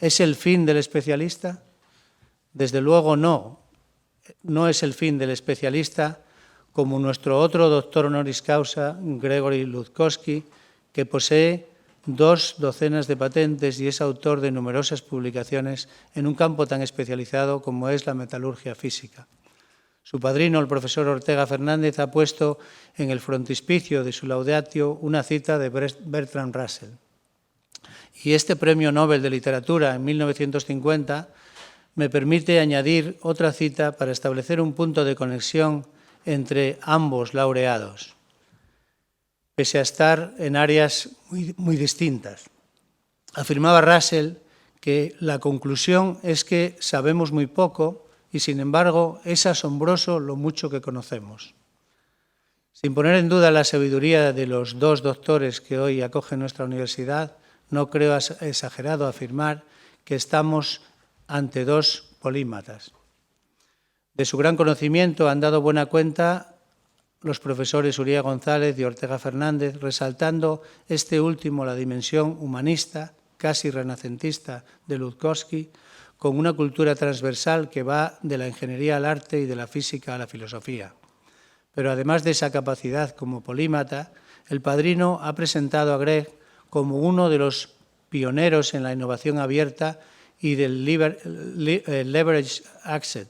¿es el fin del especialista? Desde luego no. No es el fin del especialista, como nuestro otro doctor honoris causa, Gregory Ludkovsky, que posee 2 docenas de patentes y es autor de numerosas publicaciones en un campo tan especializado como es la metalurgia física. Su padrino, el profesor Ortega Fernández, ha puesto en el frontispicio de su laudatio una cita de Bertrand Russell. Y este premio Nobel de Literatura en 1950 me permite añadir otra cita para establecer un punto de conexión entre ambos laureados, pese a estar en áreas muy distintas. Afirmaba Russell que la conclusión es que sabemos muy poco y, sin embargo, es asombroso lo mucho que conocemos. Sin poner en duda la sabiduría de los 2 doctores que hoy acogen nuestra universidad, no creo exagerado afirmar que estamos ante 2 polímatas. De su gran conocimiento han dado buena cuenta los profesores Uría González y Ortega Fernández, resaltando este último la dimensión humanista, casi renacentista, de Ludkovsky, con una cultura transversal que va de la ingeniería al arte y de la física a la filosofía. Pero además de esa capacidad como polímata, el padrino ha presentado a Greg como uno de los pioneros en la innovación abierta y del leverage access.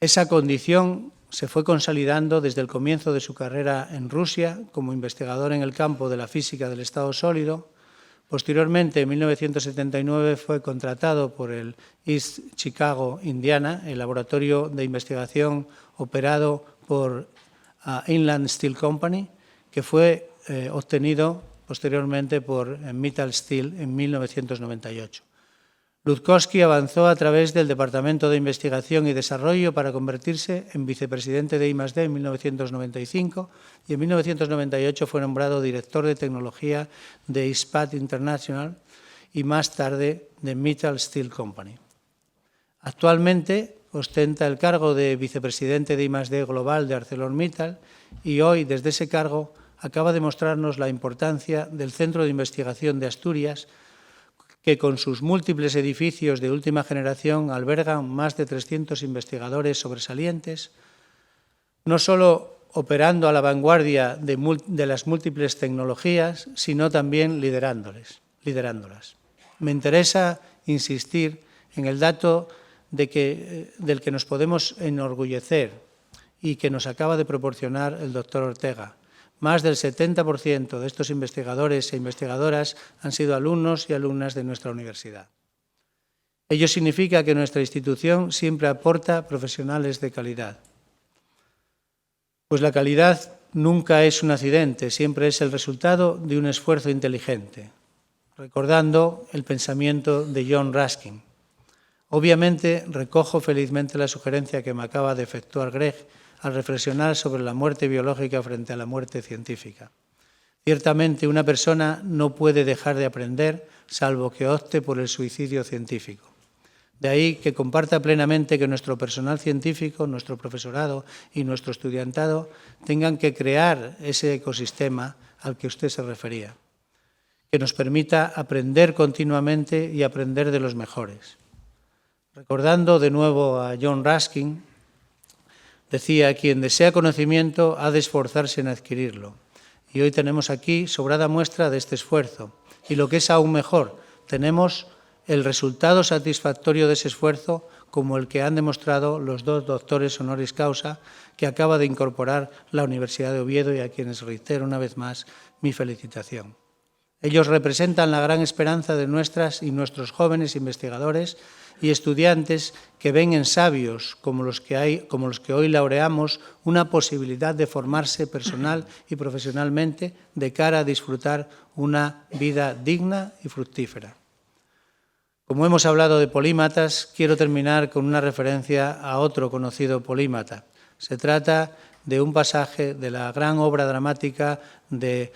Esa condición se fue consolidando desde el comienzo de su carrera en Rusia como investigador en el campo de la física del estado sólido. Posteriormente, en 1979, fue contratado por el East Chicago, Indiana, el laboratorio de investigación operado por Inland Steel Company, que fue obtenido posteriormente por Mittal Steel en 1998. Ludkovsky avanzó a través del Departamento de Investigación y Desarrollo para convertirse en vicepresidente de I+D en 1995 y en 1998 fue nombrado director de tecnología de I+D International y más tarde de Mittal Steel Company. Actualmente ostenta el cargo de vicepresidente de I+D Global de ArcelorMittal y hoy, desde ese cargo, acaba de mostrarnos la importancia del Centro de Investigación de Asturias, que con sus múltiples edificios de última generación albergan más de 300 investigadores sobresalientes, no solo operando a la vanguardia de las múltiples tecnologías, sino también liderándolas. Me interesa insistir en el dato del que nos podemos enorgullecer, y que nos acaba de proporcionar el doctor Ortega. Más del 70% de estos investigadores e investigadoras han sido alumnos y alumnas de nuestra universidad. Ello significa que nuestra institución siempre aporta profesionales de calidad. Pues la calidad nunca es un accidente, siempre es el resultado de un esfuerzo inteligente, recordando el pensamiento de John Ruskin. Obviamente, recojo felizmente la sugerencia que me acaba de efectuar Greg al reflexionar sobre la muerte biológica frente a la muerte científica. Ciertamente, una persona no puede dejar de aprender salvo que opte por el suicidio científico. De ahí que comparta plenamente que nuestro personal científico, nuestro profesorado y nuestro estudiantado tengan que crear ese ecosistema al que usted se refería, que nos permita aprender continuamente y aprender de los mejores. Recordando de nuevo a John Ruskin, decía: quien desea conocimiento ha de esforzarse en adquirirlo. Y hoy tenemos aquí sobrada muestra de este esfuerzo. Y lo que es aún mejor, tenemos el resultado satisfactorio de ese esfuerzo, como el que han demostrado los dos doctores Honoris Causa que acaba de incorporar la Universidad de Oviedo y a quienes reitero una vez más mi felicitación. Ellos representan la gran esperanza de nuestras y nuestros jóvenes investigadores y estudiantes que ven en sabios como los que hoy laureamos una posibilidad de formarse personal y profesionalmente de cara a disfrutar una vida digna y fructífera. Como hemos hablado de polímatas, quiero terminar con una referencia a otro conocido polímata. Se trata de un pasaje de la gran obra dramática de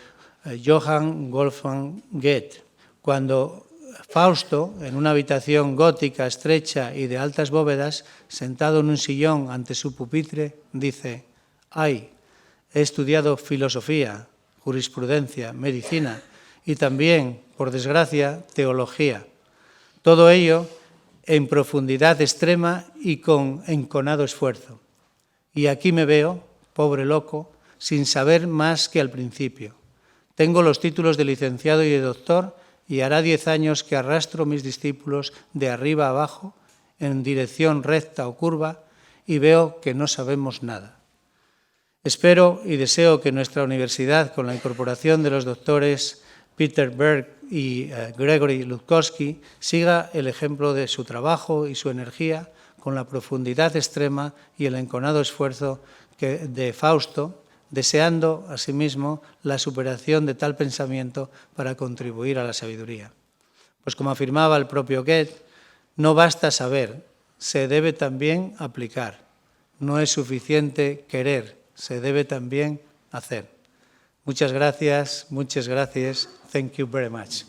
Johann Wolfgang Goethe, cuando Fausto, en una habitación gótica, estrecha y de altas bóvedas, sentado en un sillón ante su pupitre, dice: «Ay, he estudiado filosofía, jurisprudencia, medicina y también, por desgracia, teología. Todo ello en profundidad extrema y con enconado esfuerzo. Y aquí me veo, pobre loco, sin saber más que al principio. Tengo los títulos de licenciado y de doctor y hará 10 años que arrastro mis discípulos de arriba a abajo, en dirección recta o curva, y veo que no sabemos nada. Espero y deseo que nuestra universidad, con la incorporación de los doctores Peter Burke y Gregory Ludkovsky, siga el ejemplo de su trabajo y su energía con la profundidad extrema y el enconado esfuerzo de Fausto, deseando asimismo la superación de tal pensamiento para contribuir a la sabiduría. Pues como afirmaba el propio Goethe, no basta saber, se debe también aplicar. No es suficiente querer, se debe también hacer. Muchas gracias, muchas gracias. Thank you very much.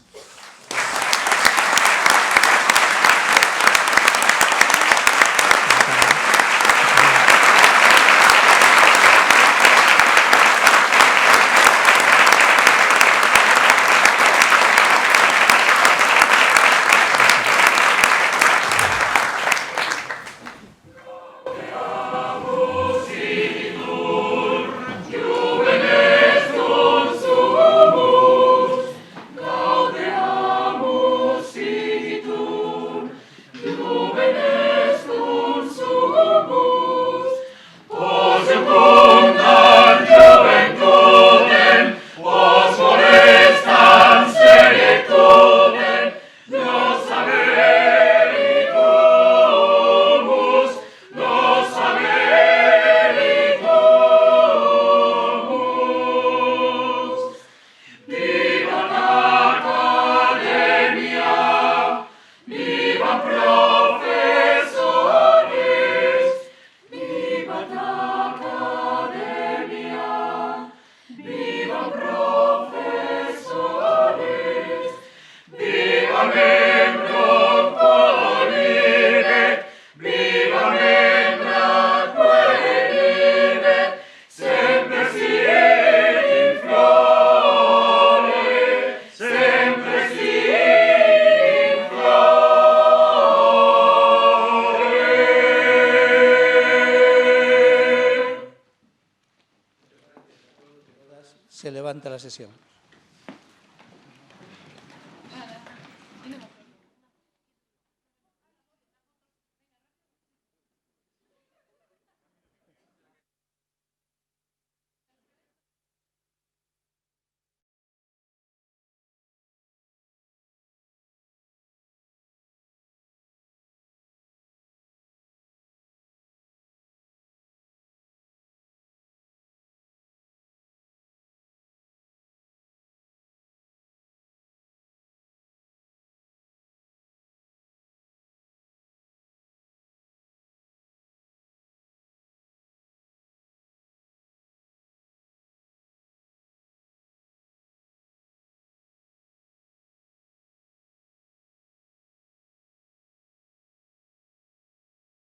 Se levanta la sesión.